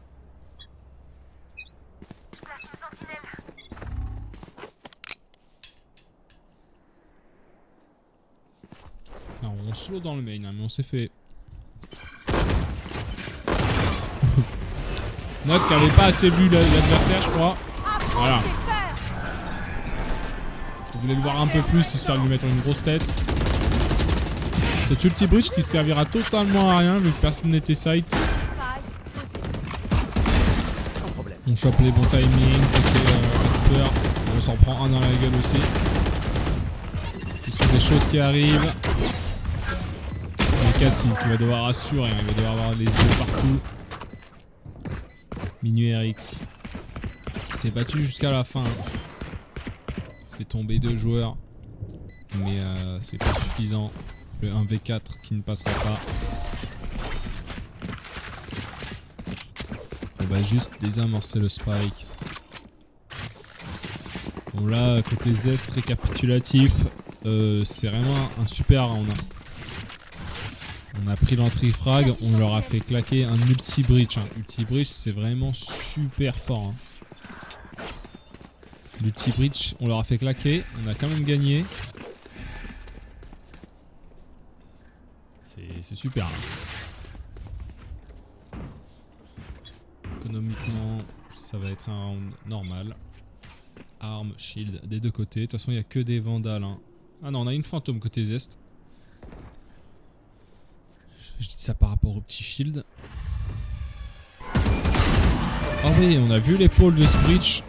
Non, on slow dans le main, hein, mais on s'est fait... Note qui avait pas assez vu l'adversaire, je crois. Voilà. Je voulais le voir un peu plus, histoire de lui mettre une grosse tête. Cet ulti bridge qui servira totalement à rien, vu que personne n'était site. On chope les bons timings, côté Asper. On s'en prend un dans la gueule aussi. Ce sont des choses qui arrivent. Cassie qui va devoir assurer, hein. Il va devoir avoir les yeux partout. Minuit RX qui s'est battu jusqu'à la fin. Fait tomber 2 joueurs. Mais c'est pas suffisant. Le 1v4 qui ne passera pas. On va juste désamorcer le spike. Bon là, côté Zest récapitulatif, c'est vraiment un super round. On a pris l'anti-frag, on leur a fait claquer un ulti-breach. Hein. Ulti-breach, c'est vraiment super fort. Hein. L'ulti-breach, on leur a fait claquer, on a quand même gagné. C'est super. Hein. Économiquement, ça va être un round normal. Arme, shield, des deux côtés. De toute façon, il n'y a que des vandales. Hein. Ah non, on a une fantôme côté Zest. Je dis ça par rapport au petit shield. Ah oui, on a vu l'épaule de ce breach.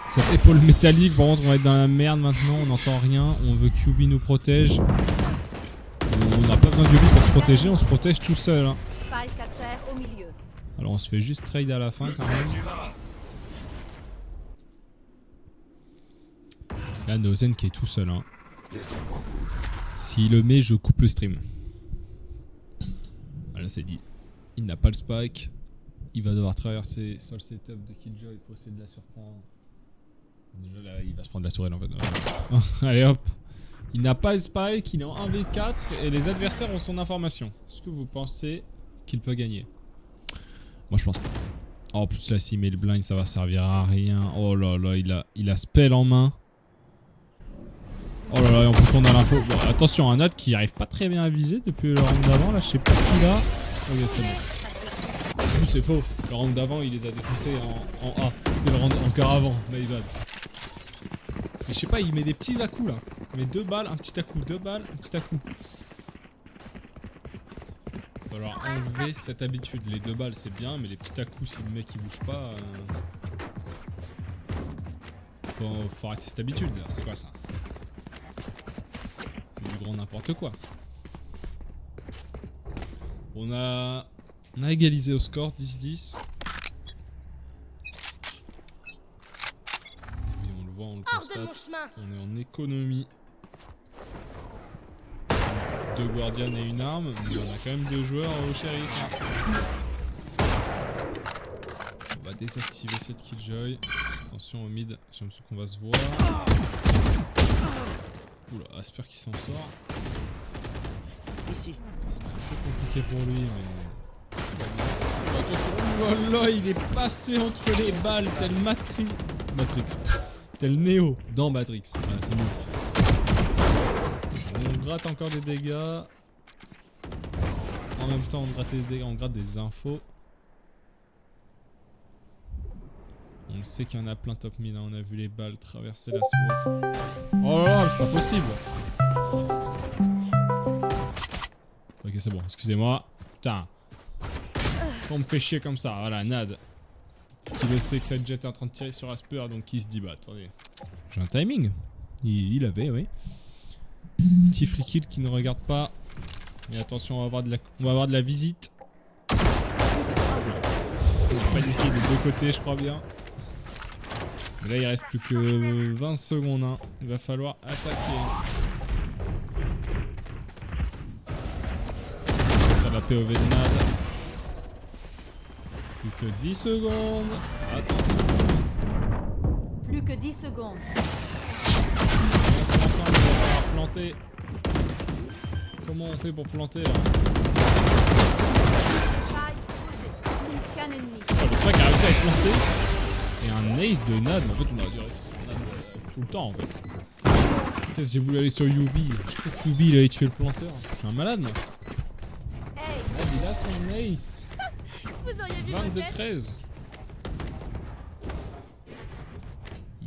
Cette épaule métallique, par contre, on va être dans la merde maintenant. On n'entend rien. On veut que Yubi nous protège. On n'a pas besoin de Yubi pour se protéger. On se protège tout seul. Hein. Spike à terre au milieu. Alors, on se fait juste trade à la fin quand même. Là, Nozen qui est tout seul. Hein. S'il le met, je coupe le stream. Voilà, c'est dit. Il n'a pas le spike. Il va devoir traverser sur le setup de Killjoy pour essayer de la surprendre. Déjà là, il va se prendre la tourelle en fait. Allez hop. Il n'a pas le spike, il est en 1v4 et les adversaires ont son information. Est-ce que vous pensez qu'il peut gagner? Moi je pense pas. Oh, en plus là, s'il met le blind, ça va servir à rien. Oh là là, il a spell en main. Oh là là, et en plus on a l'info. Bon, attention, un Nad qui arrive pas très bien à viser depuis le round d'avant. Là, je sais pas ce qu'il a. Ok, c'est bon. En plus, c'est faux. Le round d'avant, il les a défaussés en A. C'était le round encore avant, my bad. Mais je sais pas, il met des petits à-coups là. Il met 2 balles, un petit à-coup, 2 balles, un petit à-coup. Il va falloir enlever cette habitude. Les 2 balles, c'est bien, mais les petits à-coups, si le mec il bouge pas. Faut arrêter cette habitude là. C'est quoi ça? Du grand n'importe quoi ça. On a égalisé au score 10-10. Et on le voit, on le constate. On est en économie. 2 guardians et une arme, mais on a quand même 2 joueurs au shérif. Hein. On va désactiver cette Killjoy. Attention au mid, j'ai l'impression qu'on va se voir. Oula, Asper qui s'en sort. Ici. C'était un peu compliqué pour lui, mais... Attention, oh là là, il est passé entre les balles, tel Matrix. Tel Neo dans Matrix. Ah, c'est bon. On gratte encore des dégâts. En même temps, on gratte des dégâts, on gratte des infos. On sait qu'il y en a plein top mid, hein. On a vu les balles traverser la smoke. Oh là là, c'est pas possible. Ok, c'est bon, excusez-moi. Putain. On me fait chier comme ça, voilà, Nad. Qui le sait que cette jet est en train de tirer sur Asper, donc il se dit, bah attendez. J'ai un timing. Il avait, oui. Petit free kill qui ne regarde pas. Mais attention, on va avoir de la visite. On va paniquer des deux côtés, je crois bien. Et là, il reste plus que 20 secondes. Hein. Il va falloir attaquer. Sur la POV de Nad. Plus que 10 secondes. Attention. Plus que 10 secondes. Enfin, on va falloir planter. Comment on fait pour planter là? Aucun ennemi. Oh, le truc a réussi à être planté. Et un ace de Nad, mais en fait on aurait dû rester sur Nad tout le temps en fait. Qu'est-ce que j'ai voulu aller sur Yubi? Je crois que Yubi il allait tuer le planteur. Je suis un malade moi. Nad il a son ace. Vous auriez vu 22-13.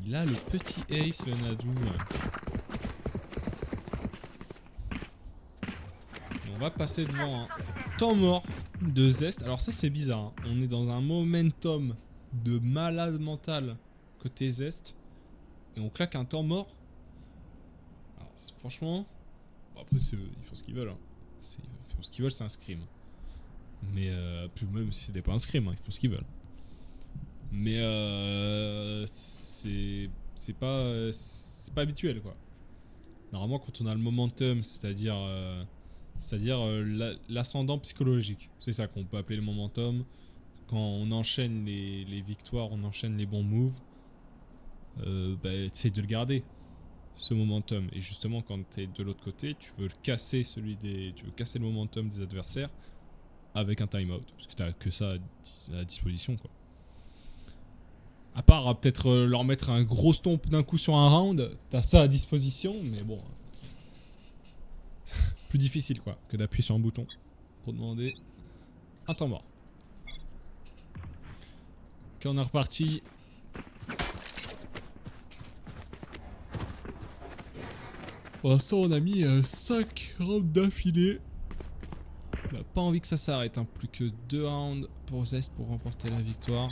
Il a le petit ace le Nadou. On va passer devant un temps mort de Zest. Alors ça c'est bizarre. Hein. On est dans un momentum de malade mental côté Zest et on claque un temps mort. Alors, franchement, bon, après ils font ce qu'ils veulent. Hein. Ils font ce qu'ils veulent, c'est un scrim. Mais puis même si c'était pas un scrim, hein, ils font ce qu'ils veulent. Mais c'est pas habituel quoi. Normalement quand on a le momentum, c'est-à-dire l'ascendant psychologique, c'est ça qu'on peut appeler le momentum. Quand on enchaîne les victoires, on enchaîne les bons moves, t'essayes de le garder, ce momentum. Et justement quand t'es de l'autre côté, tu veux casser le momentum des adversaires avec un timeout, parce que t'as que ça à disposition quoi. À part peut-être leur mettre un gros stomp d'un coup sur un round, t'as ça à disposition, mais bon. Plus difficile quoi, que d'appuyer sur un bouton pour demander un temps mort. Ok, on est reparti. Pour l'instant, on a mis 5 rounds d'affilée. On n'a pas envie que ça s'arrête, hein. Plus que 2 rounds pour Zest pour remporter la victoire.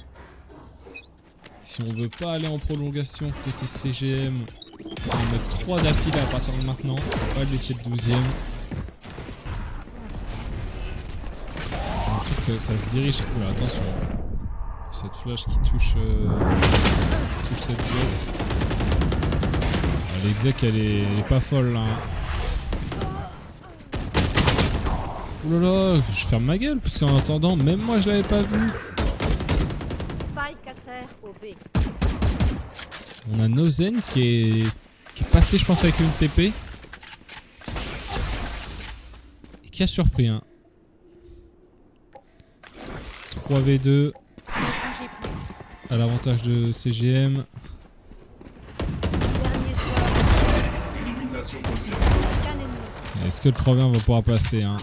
Si on veut pas aller en prolongation côté CGM, on va mettre 3 d'affilée à partir de maintenant. On va pas laisser le 12ème. J'ai l'impression que ça se dirige. Oula, attention. Cette flash qui touche cette jet. Ah, l'exec elle est pas folle là. Oulala, je ferme ma gueule parce qu'en attendant, même moi je l'avais pas vu. Spike à terre au B. On a Nozen qui est passé je pense avec une TP. Et qui a surpris hein. 3v2. Bougez plus. À l'avantage de CGM. Dernier joueur. Élimination confirmée. Aucun ennemi. Est-ce que le 3v1 va pouvoir passer hein?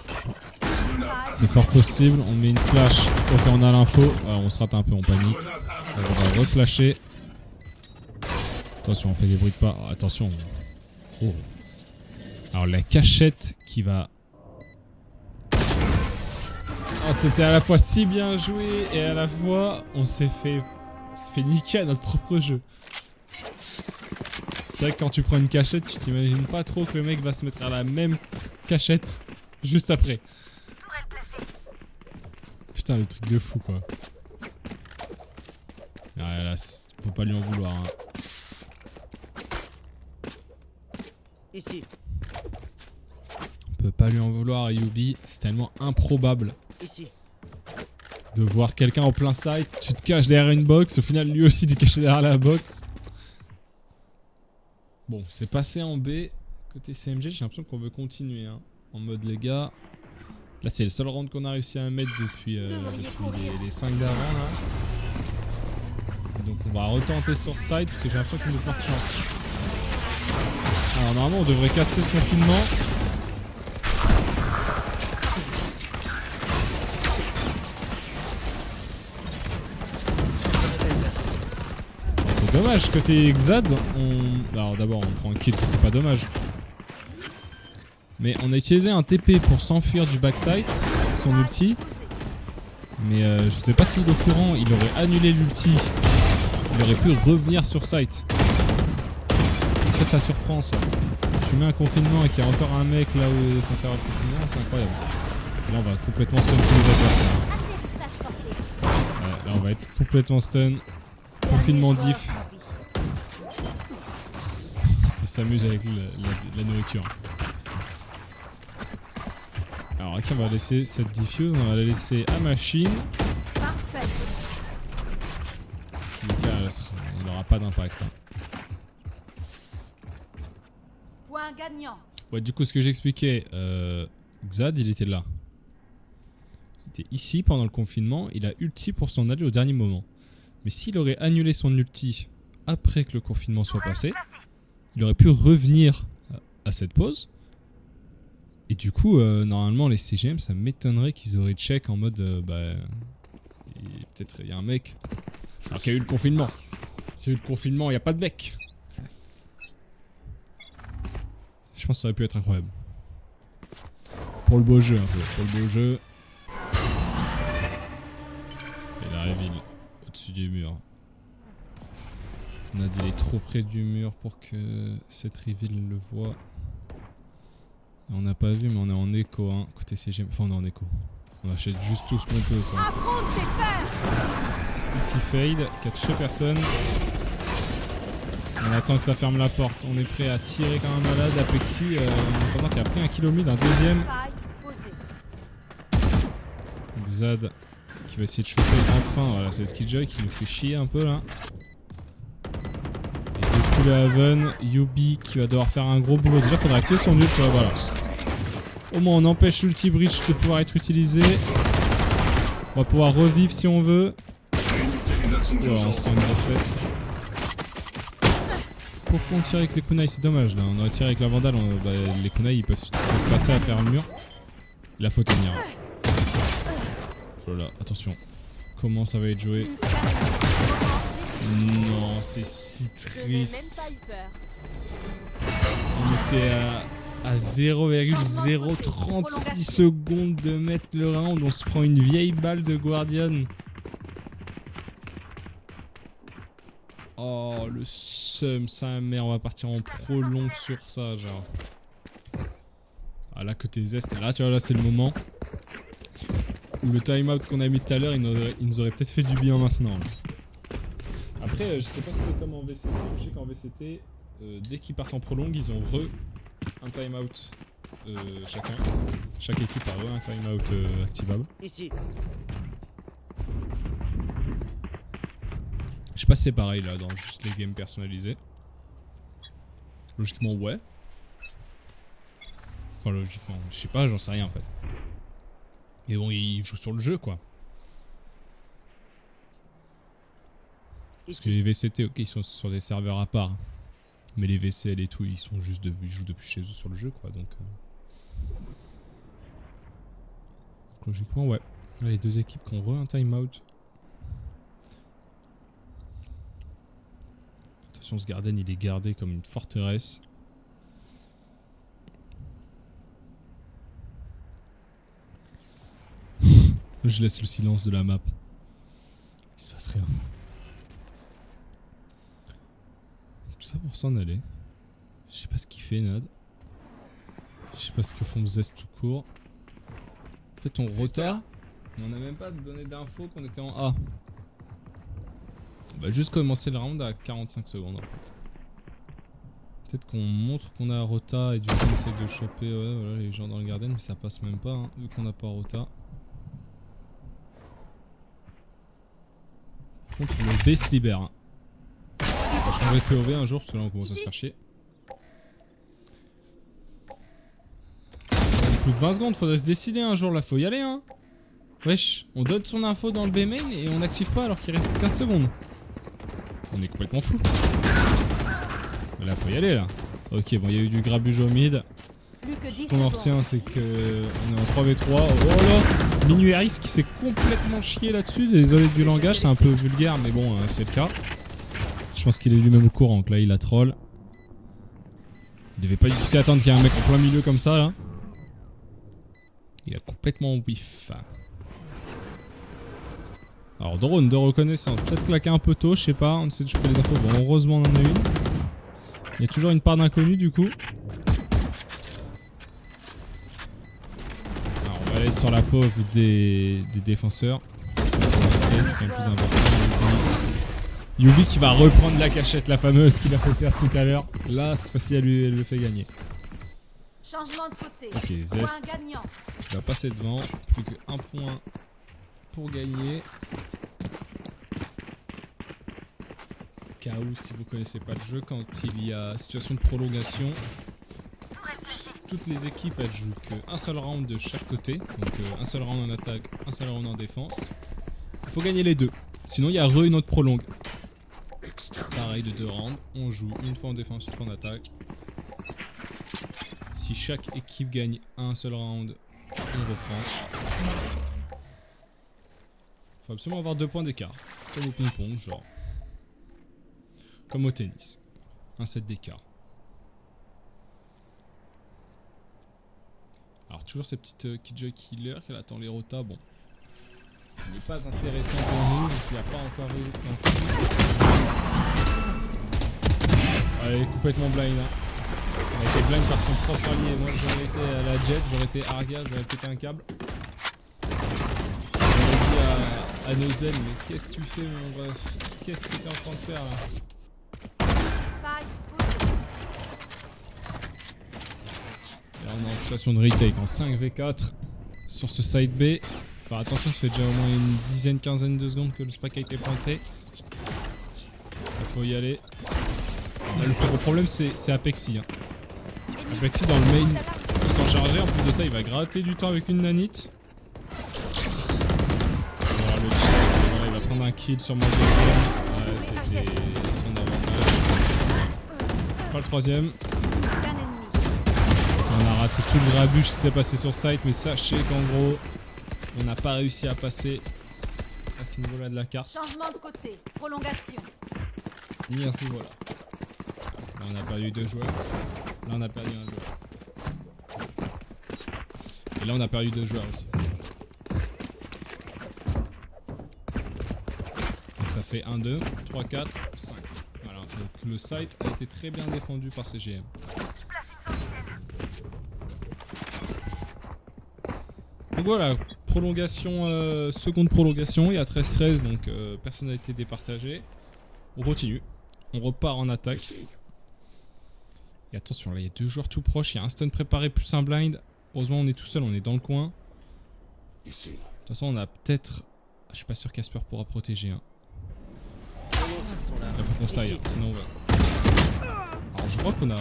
C'est fort possible. On met une flash. Ok, on a l'info. On se rate un peu, on panique. On va reflasher. Attention, on fait des bruits de pas. Oh, attention. Oh. Alors la cachette qui va... Oh, c'était à la fois si bien joué et à la fois on s'est fait niquer à notre propre jeu. C'est vrai que quand tu prends une cachette, tu t'imagines pas trop que le mec va se mettre à la même cachette juste après. Putain, le truc de fou quoi. Ah, là, on peut pas lui en vouloir. Hein. Ici, On peut pas lui en vouloir à Yubi. C'est tellement improbable ici. de voir quelqu'un en plein site. Tu te caches derrière une box. Au final, lui aussi, il est caché derrière la box. Bon, c'est passé en B. Côté CMG, j'ai l'impression qu'on veut continuer. Hein. En mode, les gars. Là, c'est le seul round qu'on a réussi à mettre depuis les 5 d'avant. Là. Donc, on va retenter sur site parce que j'ai l'impression qu'il nous porte chance. Alors, normalement, on devrait casser ce confinement. C'est dommage, côté Xad, alors d'abord on prend un kill, ça c'est pas dommage. Mais on a utilisé un TP pour s'enfuir du backside, son ulti. Mais je sais pas s'il est au courant, il aurait annulé l'ulti. Il aurait pu revenir sur site. Et ça surprend ça. Tu mets un confinement et qu'il y a encore un mec là où ça sert à le confinement, c'est incroyable. Et là on va complètement stun tous les adversaires. Ouais, là on va être complètement stun. Confinement diff. Ça s'amuse avec la nourriture. Alors ok, on va laisser cette diffuse, on va la laisser à machine. Parfait. En tout cas, il n'aura pas d'impact. Hein. Point gagnant. Ouais, du coup, ce que j'expliquais, Xad, il était là. Il était ici pendant le confinement, il a ulti pour s'en aller au dernier moment. Mais s'il aurait annulé son ulti après que le confinement soit passé, il aurait pu revenir à cette pause. Et du coup, normalement, les CGM, ça m'étonnerait qu'ils auraient check en mode... peut-être il y a un mec... Alors qu'il y a eu le confinement. S'il y a eu le confinement, il n'y a pas de mec. Je pense que ça aurait pu être incroyable. Pour le beau jeu, un peu. Pour le beau jeu. Et la reveal au-dessus du mur. Nad il est trop près du mur pour que cette reveal le voit. On n'a pas vu, mais on est en écho, hein, côté CGM. Enfin, on est en écho. On achète juste tout ce qu'on peut, quoi. Affronte tes pères. Oxy fade, qui a touché personne. On attend que ça ferme la porte. On est prêt à tirer comme un malade. Apexi, en attendant qu'il a pris un kilomètre d'un deuxième. Faille posée. Xad qui va essayer de choper enfin. Voilà, c'est Killjoy qui nous fait chier un peu là. Et depuis le Haven, Yubi qui va devoir faire un gros boulot. Déjà, faudrait activer son ult, voilà. Au moins, on empêche l'ulti bridge de pouvoir être utilisé. On va pouvoir revivre si on veut. Voilà, on se prend une grosse tête. Pourquoi on tire avec les kunai? C'est dommage là. On aurait tiré avec la vandale. Les kunai ils peuvent passer à faire le mur. La faut tenir. Oh là, attention. Comment ça va être joué? Non, c'est si Je n'ai même triste. pas eu peur. On était à 0,036 secondes de mettre le round. On se prend une vieille balle de Guardian. Oh, le seum, sa mère. On va partir en prolong sur ça, genre. Ah, là, côté Zest, là, tu vois, là, c'est le moment où le timeout qu'on a mis tout à l'heure, il nous aurait peut-être fait du bien maintenant. Là. Après, je sais pas si c'est comme en VCT. Je sais qu'en VCT, dès qu'ils partent en prolong, ils ont un timeout chacun. Chaque équipe a un timeout activable. Ici. Je sais pas si c'est pareil là dans juste les games personnalisés. Logiquement, ouais. Enfin, logiquement, je sais pas, j'en sais rien en fait. Mais bon, ils jouent sur le jeu quoi. Parce que les VCT, ok, ils sont sur des serveurs à part. Mais les VCL et tout, ils jouent depuis chez eux sur le jeu quoi. Donc logiquement, ouais. Là, les deux équipes qui ont un timeout. Attention, ce Garden, il est gardé comme une forteresse. Je laisse le silence de la map. Il se passe rien. Tout ça pour s'en aller. Je sais pas ce qu'il fait, Nad. Je sais pas ce que font Zest tout court. En fait, on rota. On n'a même pas donné d'infos qu'on était en A. On va juste commencer le round à 45 secondes en fait. Peut-être qu'on montre qu'on a rota et du coup on essaie de choper voilà, les gens dans le garden, mais ça passe même pas hein, vu qu'on n'a pas rota. Par contre le B se libère. Hein. On va changer de POV un jour parce que là on commence à se faire chier. Plus que 20 secondes, faudrait se décider un jour là, faut y aller hein. Wesh, on donne son info dans le B main et on n'active pas alors qu'il reste 15 secondes. On est complètement fou. Mais là, faut y aller là. Ok, bon, il y a eu du grabuge au mid. Ce qu'on en retient, c'est que on est en 3v3. Oh là, Minueris qui s'est complètement chié là-dessus. Désolé du langage, c'est un peu vulgaire, mais bon, c'est le cas. Je pense qu'il est lui-même au courant que là, il a troll. Il devait pas du tout s'y attendre qu'il y ait un mec en plein milieu comme ça là. Il a complètement whiff. Alors drone de reconnaissance, peut-être claqué un peu tôt, je sais pas, on essaie de choper les infos, bon heureusement on en a une. Il y a toujours une part d'inconnu du coup. Alors on va aller sur la pauvre des défenseurs. C'est quand même plus important. Yubi qui va reprendre la cachette, la fameuse qu'il a fait perdre tout à l'heure. Là cette fois-ci elle le fait gagner. Changement de côté. Ok, Zest Point gagnant. va passer devant, plus qu'un point pour gagner. KO si vous connaissez pas le jeu, quand il y a situation de prolongation, toutes les équipes elles jouent qu'un seul round de chaque côté, donc un seul round en attaque, un seul round en défense. Il faut gagner les deux, sinon il y a une autre prolongue. Pareil de 2 rounds, on joue une fois en défense, une fois en attaque. Si chaque équipe gagne un seul round, on reprend. Faut absolument avoir 2 points d'écart, comme au ping-pong, genre. Comme au tennis. Un set d'écart. Alors toujours cette petite Killjoy Killer qu'elle attend les rotas. Bon. Ce n'est pas intéressant pour nous, donc il n'y a pas encore eu d'anti. Elle est complètement blind. Hein. On a été blind par son propre allié. Moi j'aurais été à la jet, j'aurais été Arga, j'aurais pété un câble. J'aurais dit à Nozel, mais qu'est-ce que tu fais mon ref? Qu'est-ce que t'es en train de faire là? Et là on est en situation de retake en 5v4 sur ce side B. Enfin attention, ça fait déjà au moins une dizaine, quinzaine de secondes que le spike a été planté. Il faut y aller. Là, le plus gros problème c'est Apexi. Hein. Apexi dans le main, il faut s'en charger. En plus de ça, il va gratter du temps avec une nanite. Voilà le chat, voilà, il va prendre un kill sur ma deuxième. Ouais, c'était son avantage. Pas le troisième. On a raté tout le grabuge qui s'est passé sur site, mais sachez qu'en gros, on n'a pas réussi à passer à ce niveau-là de la carte. Changement de côté, prolongation. Ni à ce niveau-là. Là, on a perdu 2 joueurs. Là, on a perdu un joueur. Et là, on a perdu 2 joueurs aussi. Donc ça fait 1, 2, 3, 4, 5. Voilà, donc le site a été très bien défendu par CGM. Donc voilà, prolongation, seconde prolongation, il y a 13-13, donc personne n'a été départagé. On continue, on repart en attaque. Et attention, là il y a 2 joueurs tout proches, il y a un stun préparé plus un blind. Heureusement on est tout seul, on est dans le coin. De toute façon on a peut-être... Je suis pas sûr qu'Asper pourra protéger. Hein. Il faut qu'on s'aille, sinon on va... Alors je crois qu'on a...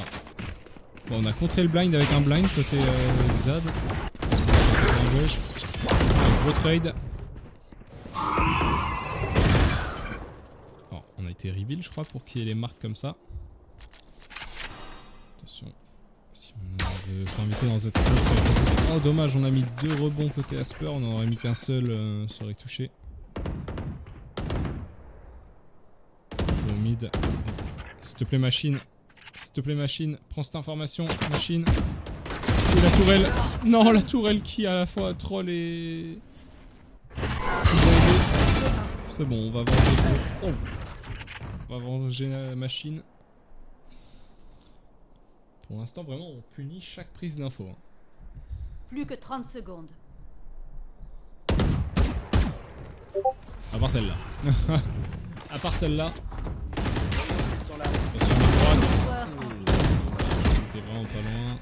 Bon, on a contré le blind avec un blind côté Zad. Un gros trade. Alors, on a été reveal je crois pour qu'il y ait les marques comme ça. Attention. Si on veut s'inviter dans cette smoke, ça va être compliqué. Oh dommage, on a mis 2 rebonds côté Asper, on en aurait mis qu'un seul, ça aurait touché. Je suis au mid. S'il te plaît machine. S'il te plaît machine, prends cette information, machine. Et la tourelle. Non, la tourelle qui à la fois troll et... C'est bon, on va venger. Oh. On va venger la machine. Pour l'instant, vraiment, on punit chaque prise d'info. Hein. Plus que 30 secondes. À part celle-là. À part celle-là. Sur la Attention à ma droite. T'es vraiment pas loin.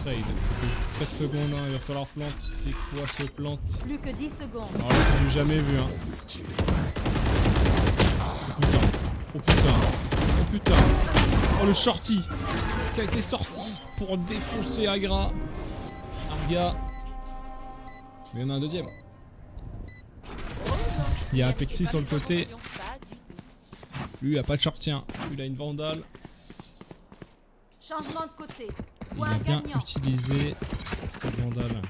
Trade. 13 secondes, hein, il va falloir plante. C'est quoi ce plante? Plus que 10 secondes. Alors là, c'est du jamais vu. Hein. Oh putain. Oh putain. Oh putain. Oh le shorty qui a été sorti pour défoncer Agra. Arga. Mais il y en a un deuxième. Il y a Apexi sur le côté. Lui il a pas de shorty. Hein. Lui il a une vandale. Changement de côté. Il a bien utilisé cette vandale.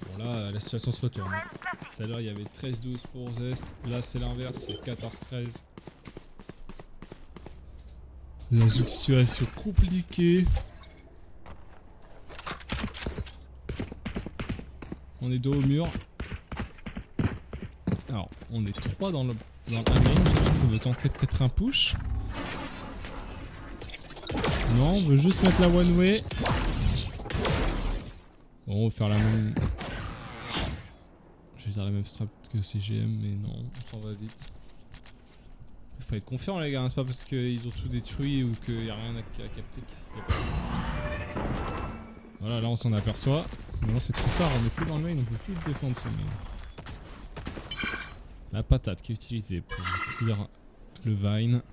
Bon là la situation se retourne. Tout à l'heure il y avait 13-12 pour Zest. Là c'est l'inverse, c'est 14-13. Dans une situation compliquée. On est dos au mur. Alors on est 3 dans le main. J'ai l'impression qu'on veut tenter peut-être un push. Non, on veut juste mettre la one way. Bon, on va faire la même... Je vais dire la même strat que CGM, mais non, on s'en va vite. Il faut être confiant les gars, hein, c'est pas parce qu'ils ont tout détruit ou qu'il n'y a rien à capter qui s'est passé. Voilà, là on s'en aperçoit. Mais non, c'est trop tard, on est plus dans le main, on peut plus le défendre ce main. La patate qui est utilisée pour tirer le vine.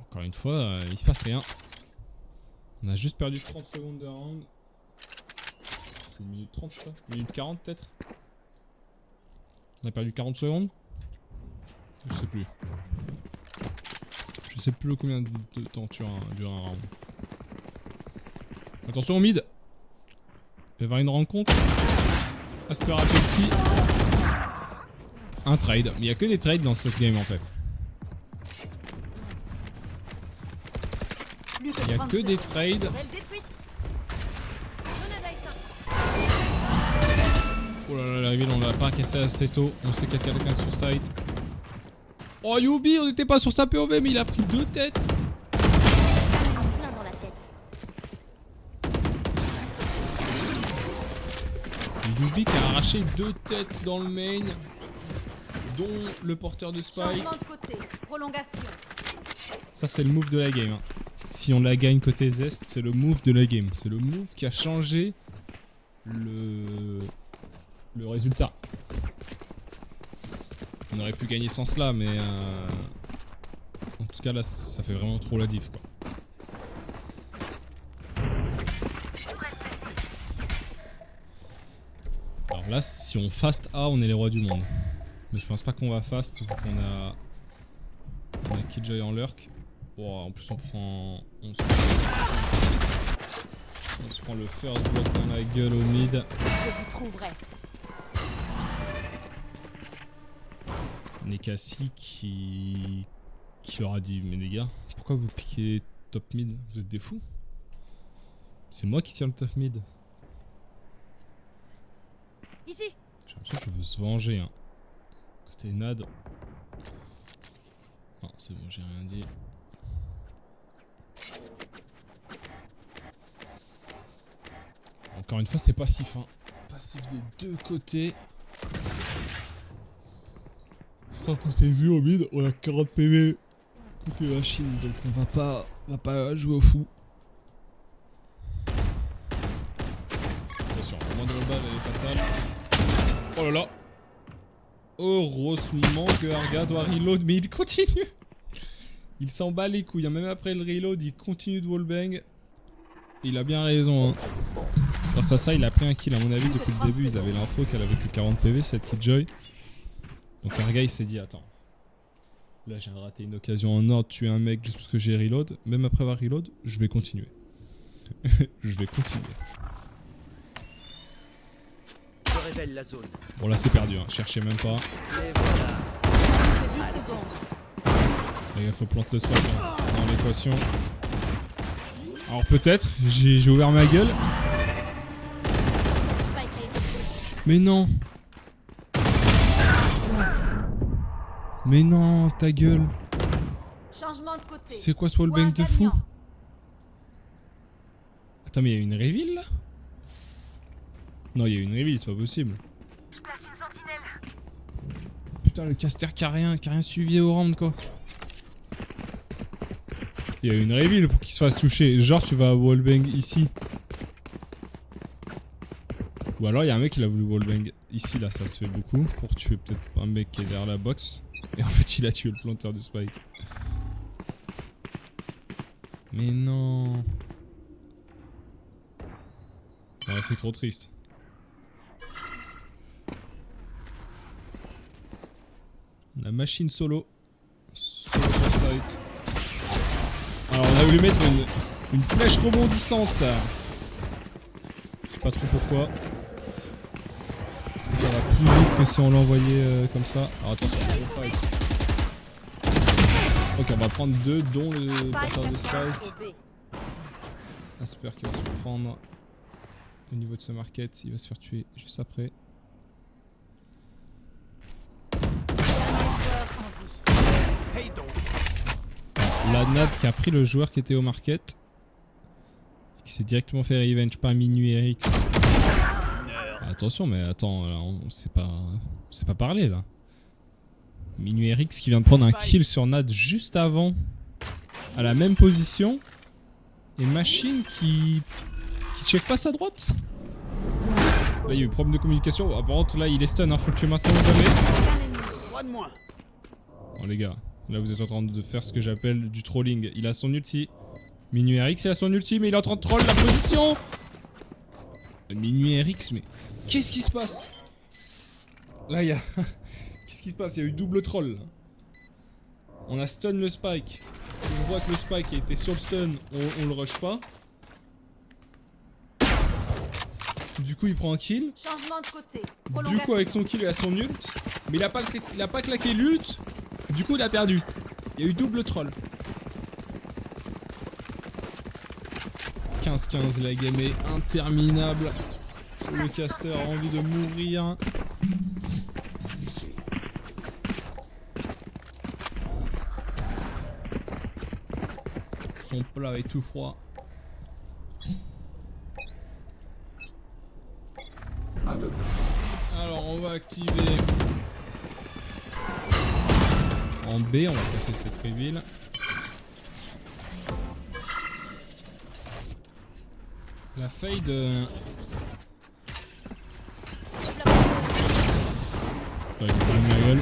Encore une fois, il se passe rien. On a juste perdu 30 secondes de round. C'est 1 minute 30 ça? 1 minute 40 peut-être? On a perdu 40 secondes? Je sais plus. Je sais plus combien de temps dure un round. Attention au mid. Il peut y avoir une rencontre. Asper Apexi. Un trade. Mais il n'y a que des trades dans ce game en fait. Il n'y a que des trades. Oh là là, la reveal, on l'a pas cassé assez tôt. On sait qu'il y a quelqu'un sur site. Oh Yubi, on n'était pas sur sa POV, mais il a pris 2 têtes. Plein dans la tête. Yubi qui a arraché 2 têtes dans le main, dont le porteur de Spike. Changement de côté. Prolongation. Ça c'est le move de la game. Hein. Si on la gagne côté Zest, c'est le move de la game. C'est le move qui a changé le résultat. On aurait pu gagner sans cela, mais en tout cas là, ça fait vraiment trop la diff, quoi. Alors là, si on fast A, on est les rois du monde. Mais je pense pas qu'on va fast, vu qu'on a Killjoy en lurk. Oh, en plus on se prend le first block dans la gueule au mid. Je vous trouverai. Nekasi qui leur a dit mais les gars, pourquoi vous piquez top mid? Vous êtes des fous? C'est moi qui tiens le top mid. Ici. J'ai l'impression qu'il veut se venger, hein. Côté Nad. Non, c'est bon, j'ai rien dit. Encore une fois, c'est passif, hein. Passif des deux côtés. Je crois qu'on s'est vu au mid, on a 40 PV côté machine, donc on va pas jouer au fou. Attention, la moindre balle elle est fatale. Oh là là. Heureusement que Arga doit reload, mais il continue. Il s'en bat les couilles, hein. Même après le reload, il continue de wallbang. Il a bien raison, hein. Grâce à ça, il a pris un kill. À mon avis, depuis le début, ils avaient l'info qu'elle avait que 40 PV, cette Killjoy. Donc Arga, il s'est dit, attends. Là, j'ai raté une occasion en or de tuer un mec juste parce que j'ai reload. Même après avoir reload, je vais continuer. Je vais continuer. Je révèle la zone. Bon, là, c'est perdu, hein. Cherchez même pas. Et voilà. Que 10 secondes. Là, il faut planter le spot hein, dans l'équation. Alors peut-être, j'ai ouvert ma gueule. Spike a été pris. Mais non. Mais non, ta gueule. Changement de côté. C'est quoi ce wallbang de fou? Attends, mais il y a une reveal là? Non, il y a une reveal, c'est pas possible. Je place une sentinelle. Putain, le caster qui a rien suivi au round quoi. Il y a une reveal pour qu'il se fasse toucher. Genre, tu vas wallbang ici. Ou alors, il y a un mec qui l'a voulu wallbang ici, là, ça se fait beaucoup. Pour tuer peut-être un mec qui est derrière la box. Et en fait, il a tué le planteur de Spike. Mais non. Ouais, c'est trop triste. La machine solo. Solo sur site. Alors on a voulu mettre une flèche rebondissante. Je sais pas trop pourquoi. Est-ce que ça va plus vite que si on l'envoyait comme ça? Alors attention, gros fight. Ok, on va prendre deux, dont le porteur de Spike. Asper qui va se prendre au niveau de ce market. Il va se faire tuer juste après. Hey donc. La Nad qui a pris le joueur qui était au market. Qui s'est directement fait revenge par Minuit RX. Attention, mais attends, là, on sait pas parler là. Minuit RX qui vient de prendre un kill sur Nad juste avant. À la même position. Et Machine qui check pas sa droite. Là, il y a eu problème de communication. Ah, par contre, là, il est stun, hein. Faut le tuer maintenant ou jamais. Trois de moins. Bon, les gars. Là, vous êtes en train de faire ce que j'appelle du trolling. Il a son ulti. Minuit RX, il a son ulti, mais il est en train de troll la position. Minuit RX, mais qu'est-ce qui se passe? Là, il y a... Qu'est-ce qui se passe? Il y a eu double troll. Là. On a stun le Spike. On voit que le Spike était sur le stun, on le rush pas. Du coup, il prend un kill. Changement de côté. Du coup, avec son kill, il a son ult. Mais il a pas claqué l'ult. Du coup, il a perdu. Il y a eu double troll. 15-15, la game est interminable. Le caster a envie de mourir. Son plat est tout froid. Alors on va activer. En B, on va casser cette reveal. La fade. Ouais, il prend ma gueule.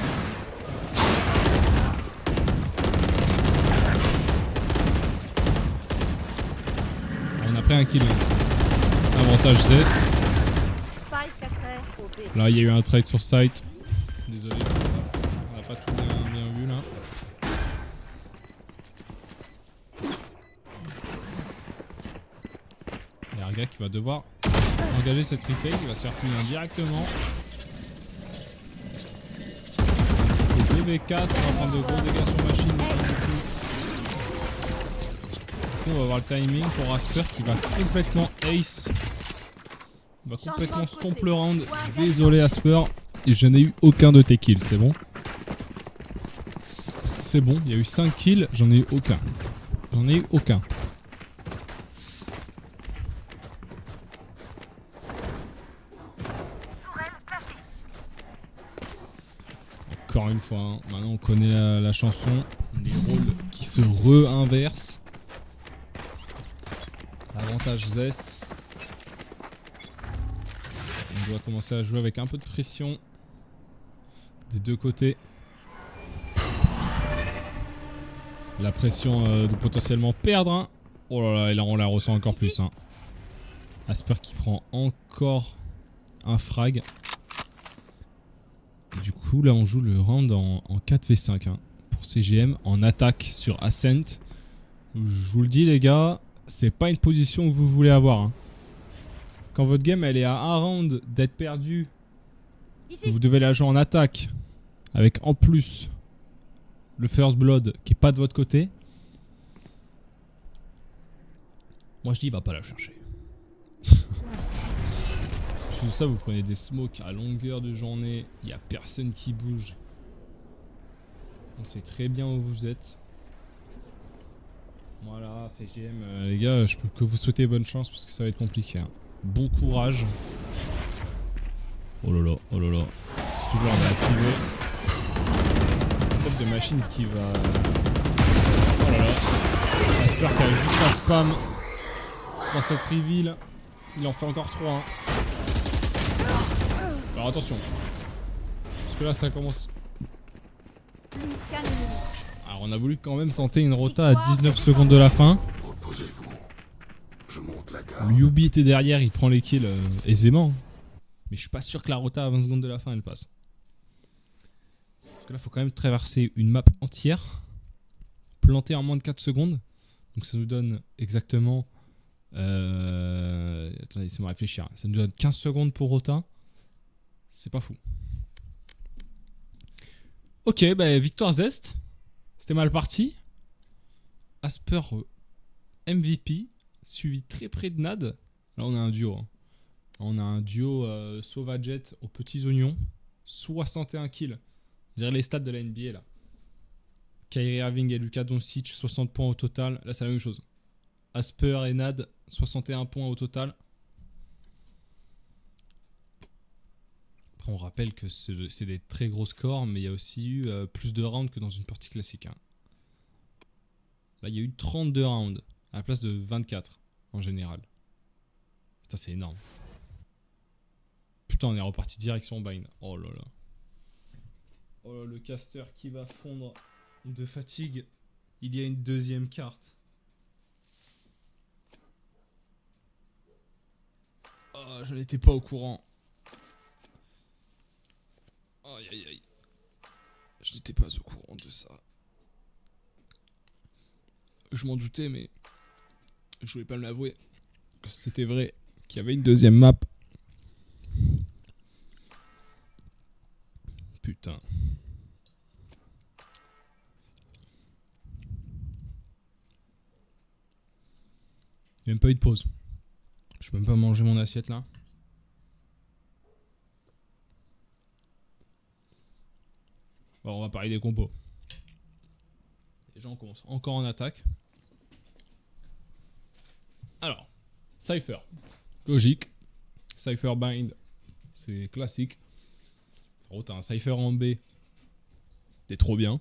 On a pris un kill. Avantage Zest. Spike à terre au B. Là, il y a eu un trade sur site. Désolé. On n'a pas tout bien vu là. Il y a un gars qui va devoir engager cette retake. Il va se faire punir directement. DV4, on va prendre de gros dégâts sur machine. On va avoir le timing pour Asper qui va complètement ace. Il va complètement stomp le round. Désolé Asper, je n'ai eu aucun de tes kills, c'est bon? C'est bon, il y a eu 5 kills, j'en ai eu aucun. J'en ai eu aucun. Encore une fois, hein. Maintenant on connaît la chanson, les rôles qui se re-inversent. Avantage Zest. On doit commencer à jouer avec un peu de pression des deux côtés. La pression de potentiellement perdre. Hein. Oh là là, et là on la ressent encore plus. Hein. Asper qui prend encore un frag. Et du coup là on joue le round en 4v5 hein, pour CGM en attaque sur Ascent. Je vous le dis les gars, c'est pas une position que vous voulez avoir. Hein. Quand votre game elle est à un round d'être perdue, vous devez la jouer en attaque avec en plus le first blood qui est pas de votre côté. Moi je dis va pas la chercher. Tout ça vous prenez des smokes à longueur de journée, il y a personne qui bouge. On sait très bien où vous êtes. Voilà, CGM, les gars, je peux que vous souhaiter bonne chance parce que ça va être compliqué. Hein. Bon courage. Oh là là, oh là là. C'est toujours on a activé. Setup de machine qui va. Oh là là. Asper qui a juste un spam dans cette reveal. Il en fait encore 3. Hein. Alors attention. Parce que là ça commence. Alors on a voulu quand même tenter une rota à 19 secondes de la fin. Reposez-vous. Je monte la garde. Yubi était derrière, il prend les kills aisément. Mais je suis pas sûr que la rota à 20 secondes de la fin elle passe. Parce que là faut quand même traverser une map entière. Plantée en moins de 4 secondes. Donc ça nous donne exactement... Attendez, laissez-moi réfléchir. Ça nous donne 15 secondes pour rota. C'est pas fou. Ok, bah victoire Zest. C'était mal parti. Asper MVP, suivi très près de Nad. Là on a un duo. Hein. On a un duo Sauvaget aux petits oignons. 61 kills. Je dirais les stats de la NBA là. Kyrie Irving et Luka Doncic, 60 points au total. Là c'est la même chose. Asper et Nad, 61 points au total. Après on rappelle que c'est des très gros scores, mais il y a aussi eu plus de rounds que dans une partie classique. Hein. Là il y a eu 32 rounds à la place de 24 en général. Putain c'est énorme. Putain on est reparti direction Bind. Oh là là. Oh là le caster qui va fondre de fatigue. Il y a une deuxième carte. Oh, je n'étais pas au courant. Aïe aïe aïe. Je n'étais pas au courant de ça. Je m'en doutais mais je voulais pas me l'avouer. Que c'était vrai qu'il y avait une deuxième map. Putain. Il n'y a même pas eu de pause. Je peux même pas manger mon assiette là. va parier des compos. Déjà on commence encore en attaque. Alors, Cypher. Logique. Cypher bind. C'est classique. Oh, t'as un Cypher en B. T'es trop bien.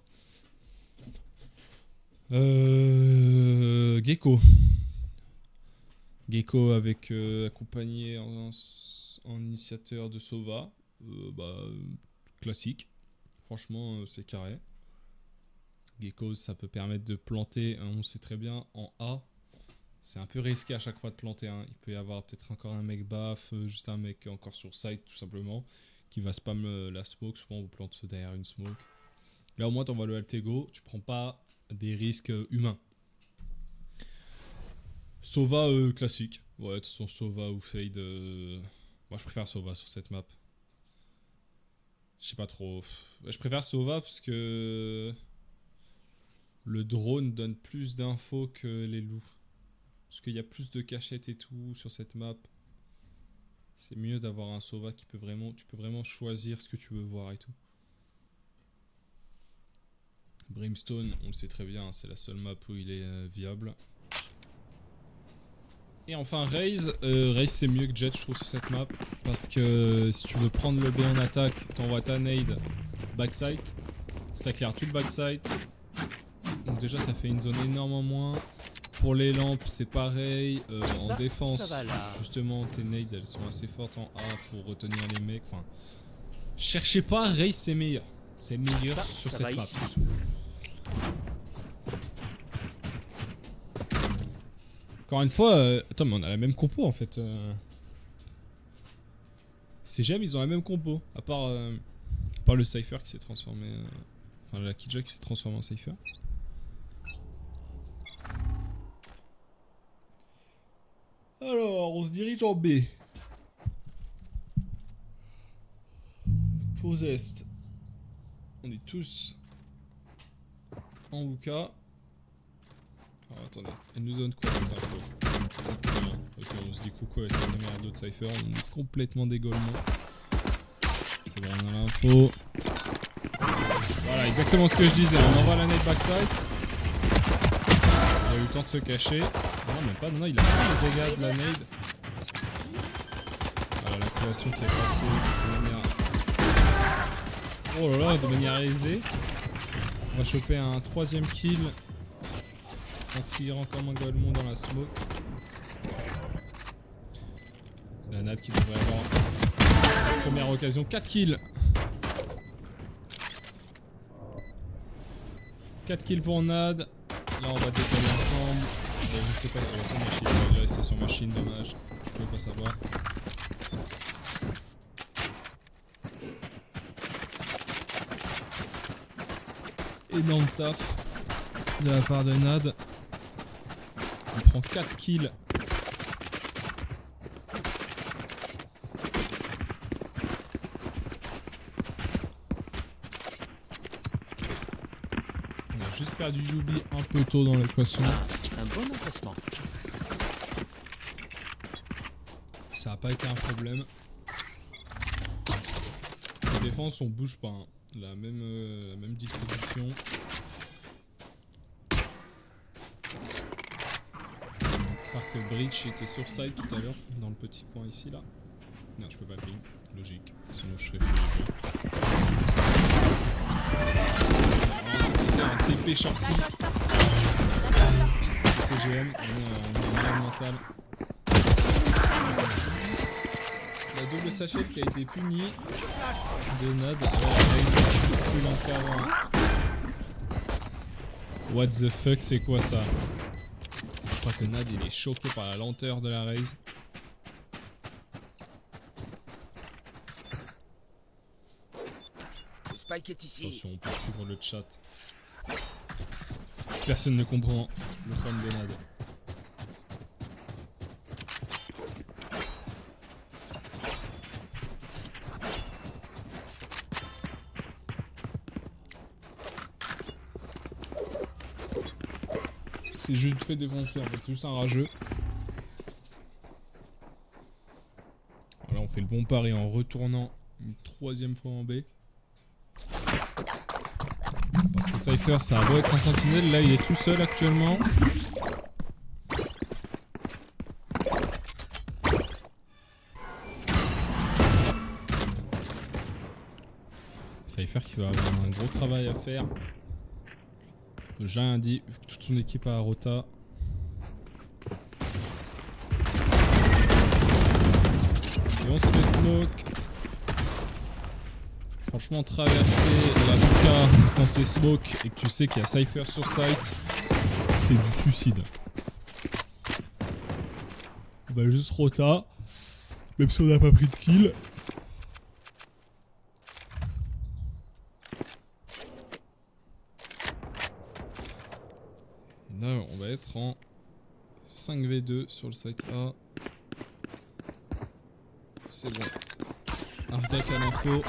Gecko. Gecko avec accompagné en initiateur de Sova. Classique. Franchement, c'est carré. Gecko, ça peut permettre de planter, on sait très bien, en A. C'est un peu risqué à chaque fois de planter. Il peut y avoir peut-être encore un mec baf, juste un mec encore sur site tout simplement, qui va spam la smoke. Souvent on vous plante derrière une smoke. Là au moins t'envoies le Altego, tu prends pas des risques humains. Sova classique. Ouais, de toute façon Sova ou Fade. Moi je préfère Sova sur cette map. Je sais pas trop. Je préfère Sova parce que le drone donne plus d'infos que les loups. Parce qu'il y a plus de cachettes et tout sur cette map. C'est mieux d'avoir un Sova qui peut vraiment... Tu peux vraiment choisir ce que tu veux voir et tout. Brimstone, on le sait très bien, c'est la seule map où il est viable. Et enfin Raze. Raze c'est mieux que Jet je trouve sur cette map. Parce que si tu veux prendre le B en attaque, t'envoies ta nade backside. Ça claire tout le backside. Donc déjà ça fait une zone énormément moins. Pour les lampes c'est pareil. En défense justement tes nades elles sont assez fortes en A pour retenir les mecs. Enfin, cherchez pas, Raze c'est meilleur. C'est meilleur sur cette map, c'est tout. Encore une fois, attends mais on a la même compo en fait. CGM ils ont la même compo. À part le Cypher qui s'est transformé... Enfin la Kidja qui s'est transformé en Cypher. Alors, on se dirige en B. Pause Est. On est tous en Wuka. Alors attendez, elle nous donne quoi cette info? Ok, on se dit coucou avec la numéro 2 de Cypher, on est complètement dégollement. C'est bon, on a l'info. Voilà, exactement ce que je disais, on envoie la net backside. Il a eu le temps de se cacher. Non, même pas, non, il a pris le dégât de la nade. Voilà, l'activation qui est passée de manière... Oh là là, de manière aisée. On va choper un 3ème kill. En tirant comme un golemon dans la smoke. La nade qui devrait avoir la première occasion. 4 kills. 4 kills pour Nad. Là on va décoller ensemble. Je ne sais pas si c'est machine. Il va rester sur machine, dommage. Je pouvais pas savoir. Énorme taf de la part de Nad. On prend 4 kills. On a juste perdu Yubi un peu tôt dans l'équation. Un bon emplacement. Ça n'a pas été un problème. La défense, on bouge pas. Hein. La même disposition. Que Breach était sur side tout à l'heure, dans le petit coin ici là. Non, je peux pas ping, logique, sinon je serais chez lui. Un TP shorty. CGM, on est malade mental. La double sachet qui a été punie de Nad. What the fuck, c'est quoi ça? Je crois que Nad il est choqué par la lenteur de la raise. Spike est ici. Attention, on peut suivre le chat. Personne ne comprend le fan de Nad. C'est juste fait défoncer en fait, c'est juste un rageux. Voilà, on fait le bon pari en retournant une 3ème fois en B. Cypher, ça a beau être un sentinelle, là il est tout seul actuellement. Cypher qui va avoir un gros travail à faire. J'ai rien dit, vu que toute son équipe a Rota. Et on se fait smoke. Franchement, traverser la Buka quand c'est smoke et que tu sais qu'il y a Cypher sur site, c'est du suicide. On va juste Rota, même si on n'a pas pris de kill. Là, on va être en 5v2 sur le site A. C'est bon. Ardak à l'info.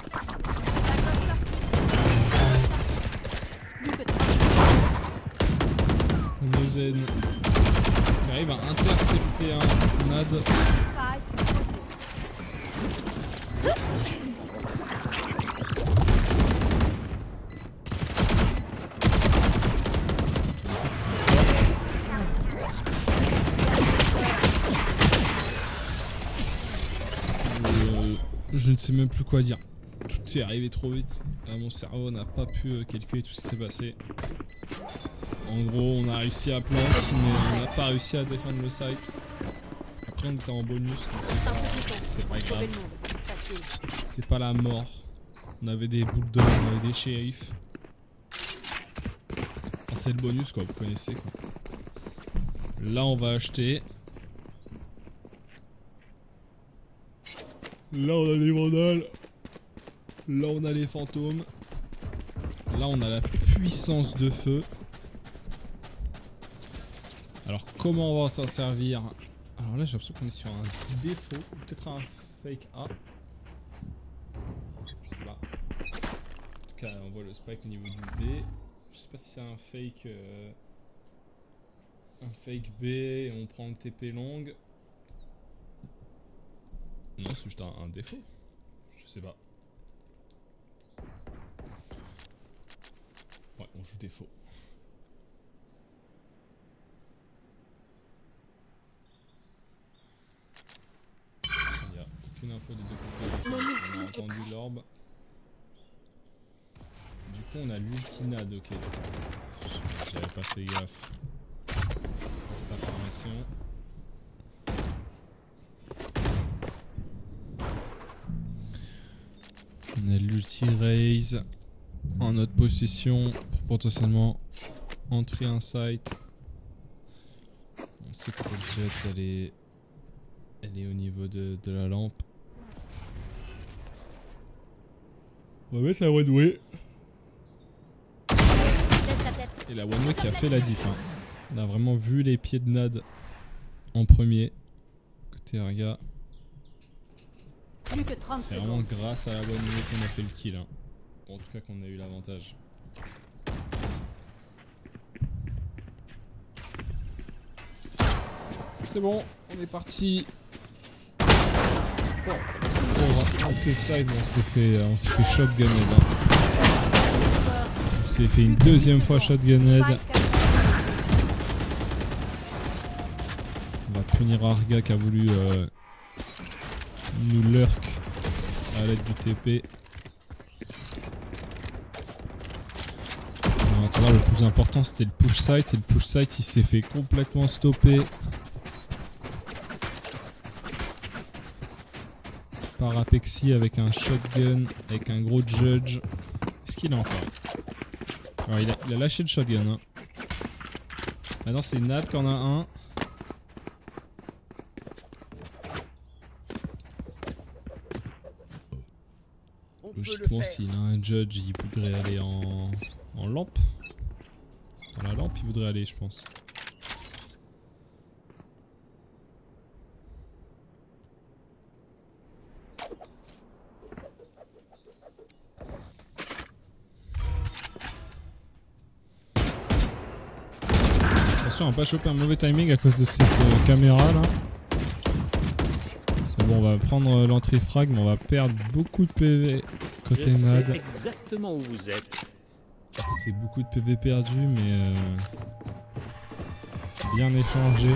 Nozen qui arrive à intercepter un Nad. Je ne sais même plus quoi dire. Tout est arrivé trop vite. Mon cerveau n'a pas pu calculer tout ce qui s'est passé. En gros, on a réussi à plant, mais on n'a pas réussi à défendre le site. Après, on était en bonus, donc c'est pas grave. C'est pas la mort. On avait des bulldogs, on avait des shérifs. Enfin, c'est le bonus, quoi, vous connaissez, quoi. Là, on va acheter. Là, on a les vandales. Là, on a les fantômes. Là, on a la puissance de feu. Alors, comment on va s'en servir? Alors là, j'ai l'impression qu'on est sur un défaut. Peut-être un fake A. Je sais pas. En tout cas, on voit le spike au niveau du B. Je sais pas si c'est un fake... un fake B et on prend le TP long. Non, c'est juste un défaut. Je sais pas. Ouais, on joue défaut. Il n'y a aucune info des deux côtés. On a entendu l'orbe. Du coup, on a l'ultinade, ok. J'avais pas fait gaffe. Cette information. On a l'ulti-raise en notre possession pour potentiellement entrer un site. On sait que cette jet, elle est au niveau de la lampe. On va mettre la one way. Et la one way qui a fait la diff. Hein. On a vraiment vu les pieds de Nad en premier. Côté Arga. C'est vraiment grâce à la one way qu'on a fait le kill. Hein. Bon, en tout cas qu'on a eu l'avantage. C'est bon, on est parti. Bon, on va rentrer side, on s'est fait shotgunhead. Hein. On s'est fait une deuxième fois shotgunhead. On va punir Arga qui a voulu nous lurk à l'aide du TP. Maintenant, le plus important c'était le push site et le push site il s'est fait complètement stopper par Apexi avec un shotgun, avec un gros judge. Est-ce qu'il a encore? Alors il a lâché le shotgun. Hein. Maintenant c'est Nad qui en a un. Logiquement s'il a un judge il voudrait aller en lampe. Dans la lampe il voudrait aller je pense. Attention à ne pas choper un mauvais timing à cause de cette caméra là. C'est bon, on va prendre l'entrée frag mais on va perdre beaucoup de PV côté Nad. Je sais exactement où vous êtes. C'est beaucoup de PV perdu, mais bien échangé.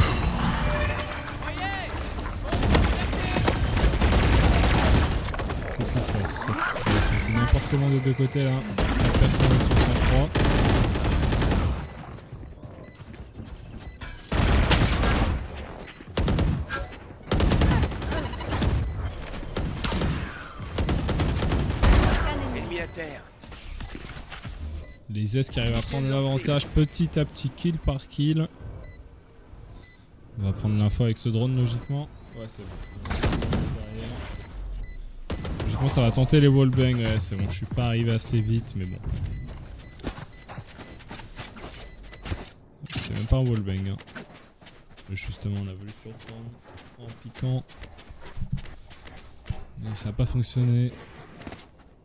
Qu'est-ce qui se passe? Ça joue n'importe comment des deux côtés là. Personne ne sur 103. Ennemi à terre. Les S qui arrivent à prendre l'avantage petit à petit, kill par kill. On va prendre l'info avec ce drone logiquement. Ouais, c'est bon. Logiquement, ça va tenter les wallbangs. Ouais, c'est bon, je suis pas arrivé assez vite, mais bon. C'était même pas un wallbang. Hein. Mais justement, on a voulu surprendre en piquant. Mais ça n'a pas fonctionné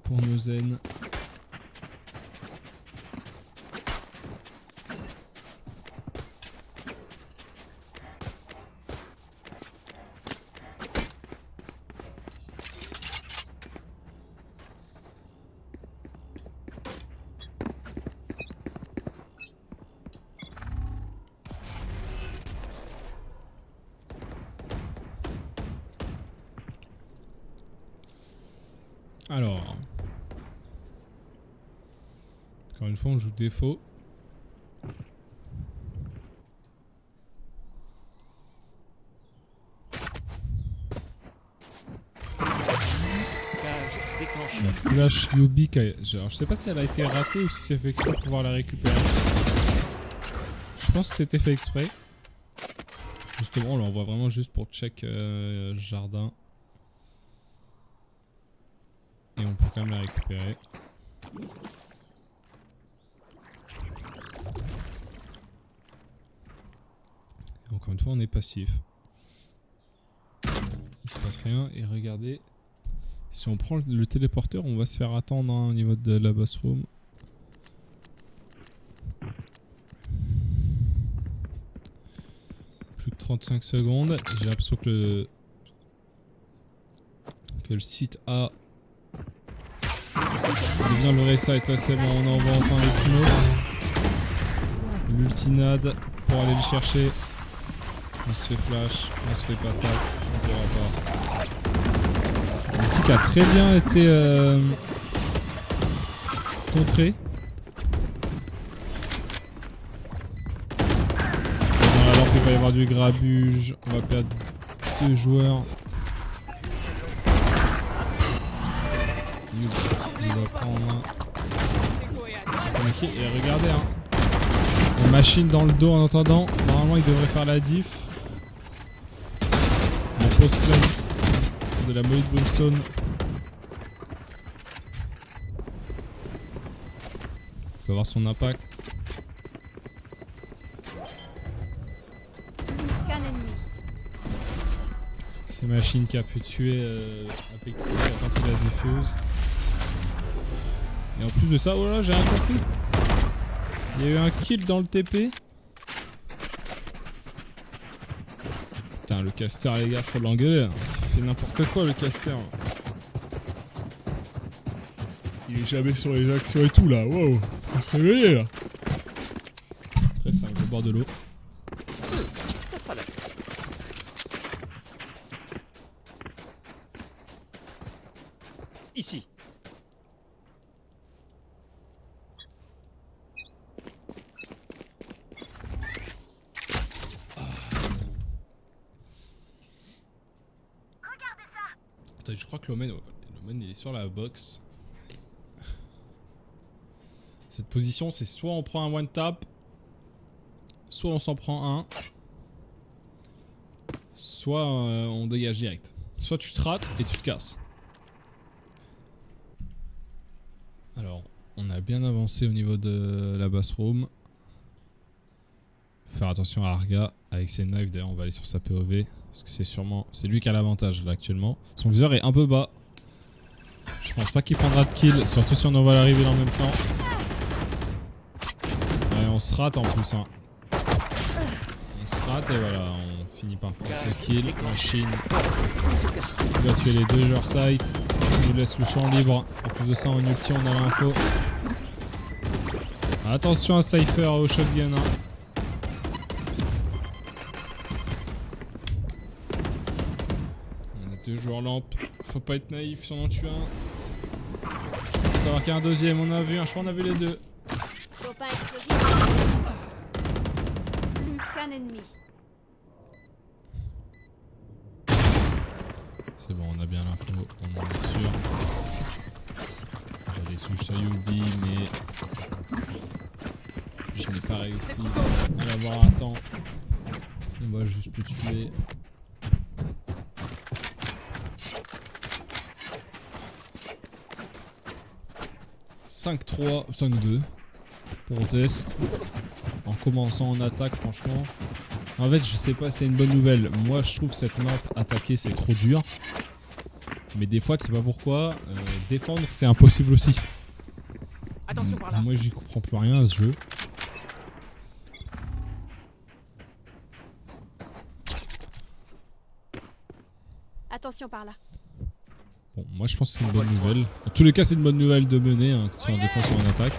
pour nos zen. Alors, encore une fois, on joue défaut. La flash Yubi, alors je sais pas si elle a été ratée ou si c'est fait exprès pour pouvoir la récupérer. Je pense que c'était fait exprès. Justement, on l'envoie vraiment juste pour check jardin. Et on peut quand même la récupérer. Et encore une fois, on est passif. Il se passe rien. Et regardez, si on prend le téléporteur, on va se faire attendre hein, au niveau de la boss room. Plus que 35 secondes. J'ai l'impression que le site A devient le recite, c'est bon, on envoie enfin les smokes. L'ultinade pour aller le chercher. On se fait flash, on se fait patate, on pourra pas. L'ulti qui a très bien été contré. Alors qu'il va y avoir du grabuge, on va perdre 2 joueurs. Il va prendre et regardez hein. La machine dans le dos en entendant. Normalement il devrait faire la diff. Le post-plant de la molly de Brimstone. Il faut avoir son impact. C'est machine qui a pu tuer Apexi quand il la diffuse. Et en plus de ça, oh là, j'ai rien compris. Il y a eu un kill dans le TP. Putain, le caster, les gars, faut l'engueuler. Il fait n'importe quoi, le caster. Il est jamais sur les actions et tout, là. Wow, faut se réveiller, là. Très simple, au bord de l'eau. Ici. Attends, je crois que l'Omen il est sur la box. Cette position, c'est soit on prend un one tap, soit on s'en prend un, soit on dégage direct. Soit tu te rates et tu te casses. Alors, on a bien avancé au niveau de la bass room. Faire attention à Arga avec ses knives. D'ailleurs, on va aller sur sa POV parce que c'est lui qui a l'avantage là actuellement. Son viseur est un peu bas. Je pense pas qu'il prendra de kill, surtout si on envoie la reveal en même temps. Ouais, on se rate en plus. Hein. On se rate et voilà, on finit par prendre ce kill. Machine qui va tuer les deux joueurs site. Ça nous laisse le champ libre. En plus de ça, en ulti, on a l'info. Attention à Cypher au shotgun. Hein. On a 2 joueurs lampe. Faut pas être naïf si on en tue un. Faut savoir qu'il y a un deuxième. On a vu un, je crois on a vu les deux. Faut pas exploser. Plus qu'un ennemi. C'est bon, on a bien l'info, on en est sûr. J'allais sous Shayubi, mais je n'ai pas réussi à l'avoir à temps. On va juste le tuer. « 5-3, 5-2 pour Zest. En commençant en attaque, franchement. En fait, je sais pas si c'est une bonne nouvelle. Moi, je trouve cette map, attaquer, c'est trop dur. Mais des fois, tu sais pas pourquoi, défendre, c'est impossible aussi. Attention par là. Moi, j'y comprends plus rien à ce jeu. Attention par là. Bon, moi, je pense que c'est une bonne nouvelle. En tous les cas, c'est une bonne nouvelle de mener, hein, que tu sois en défense ou en attaque.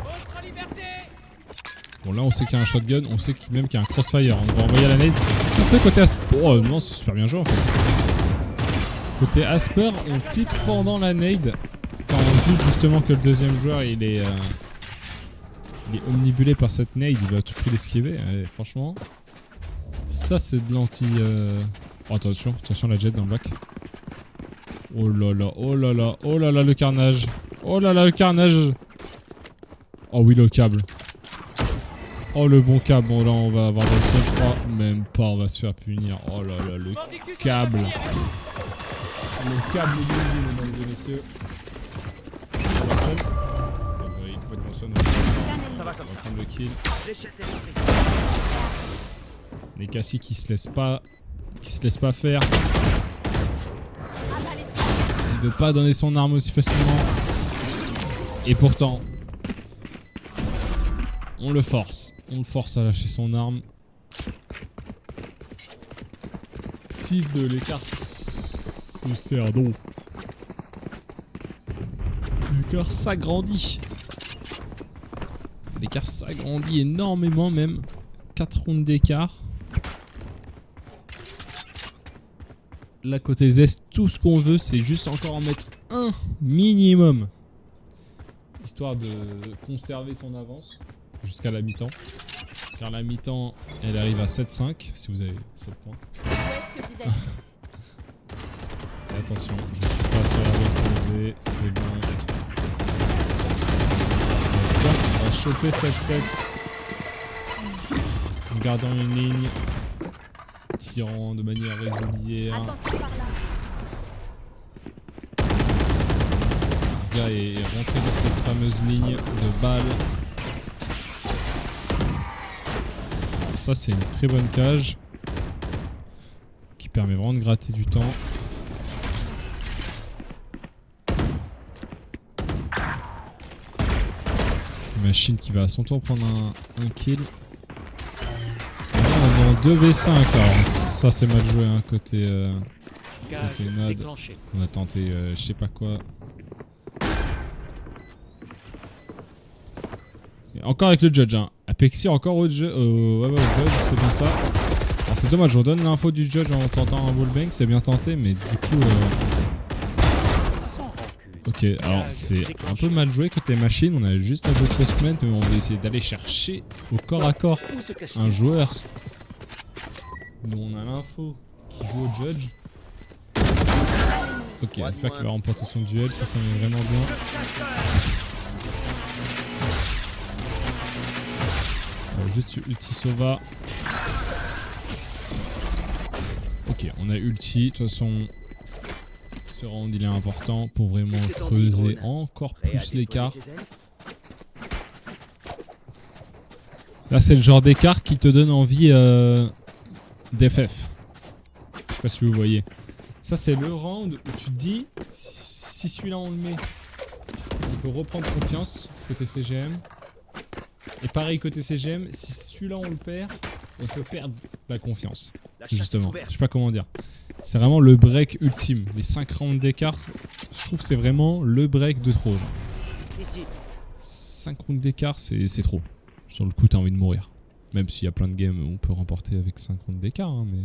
Bon, là, on sait qu'il y a un shotgun, on sait même qu'il y a un crossfire. On va envoyer à la nade. Qu'est-ce qu'on fait côté Asper? Oh non, c'est super bien joué en fait. Côté Asper, on clique pendant la nade. Quand on doute justement que le deuxième joueur il est omnibulé par cette nade, il va à tout prix l'esquiver. Franchement, ça c'est de l'anti. Oh, attention, attention la jet dans le bac. Oh là là, oh là là, oh là là le carnage. Oh là là le carnage. Oh oui le câble. Oh le bon câble, bon là on va avoir le seul je crois. Même pas, on va se faire punir. Oh là là le câble. Le câble de vie, mesdames et messieurs. Il est complètement sonne. Ça va comme On va ça. prendre le kill. L'échelle est rentrée. Les Cassie qui se laissent pas faire. Il veut pas donner son arme aussi facilement. Et pourtant, on le force. On le force à lâcher son arme. 6-2, l'écart se sert d'eau. L'écart s'agrandit. L'écart s'agrandit énormément même. 4 rounds d'écart. Là côté Zest, tout ce qu'on veut c'est juste encore en mettre un minimum. Histoire de conserver son avance jusqu'à la mi-temps. Car la mi-temps elle arrive à 7-5 si vous avez 7 points. Où est-ce que vous êtes? Et attention, je suis pas sur la bonne PV, c'est bon. J'espère qu'on va choper cette tête en gardant une ligne, tirant de manière régulière. Attention par là. Le gars est rentré dans cette fameuse ligne de balles. Ça c'est une très bonne cage qui permet vraiment de gratter du temps. Machine qui va à son tour prendre un kill. Là, on est en 2v5 alors ça c'est mal joué hein, côté Nad. Déclenché. On a tenté je sais pas quoi. Et encore avec le judge hein. Apexi encore au judge. Ouais, au judge, c'est bien ça. Alors c'est dommage, on donne l'info du judge en tentant un wallbang, c'est bien tenté, mais du coup. Sans rancune. Ok, alors c'est un peu mal joué côté machine, on a juste un peu de postman, mais on va essayer d'aller chercher au corps à corps Où se cache-t-il? un joueur dont on a l'info qui joue au judge. Ok, j'espère qu'il va remporter son duel, ça met vraiment bien. Juste ulti Sova. Ok, on a ulti. De toute façon, ce round il est important pour vraiment creuser encore plus l'écart. Là, c'est le genre d'écart qui te donne envie d'FF. Je sais pas si vous voyez. Ça, c'est le round où tu te dis si celui-là on le met, on peut reprendre confiance côté CGM. Et pareil côté CGM, si celui-là on le perd, on peut perdre la confiance. Justement, je sais pas comment dire. C'est vraiment le break ultime. Les 5 rounds d'écart, je trouve que c'est vraiment le break de trop. Genre. Ici. 5 rounds d'écart, c'est trop. Sur le coup, t'as envie de mourir. Même s'il y a plein de games où on peut remporter avec 5 rounds d'écart, hein, mais...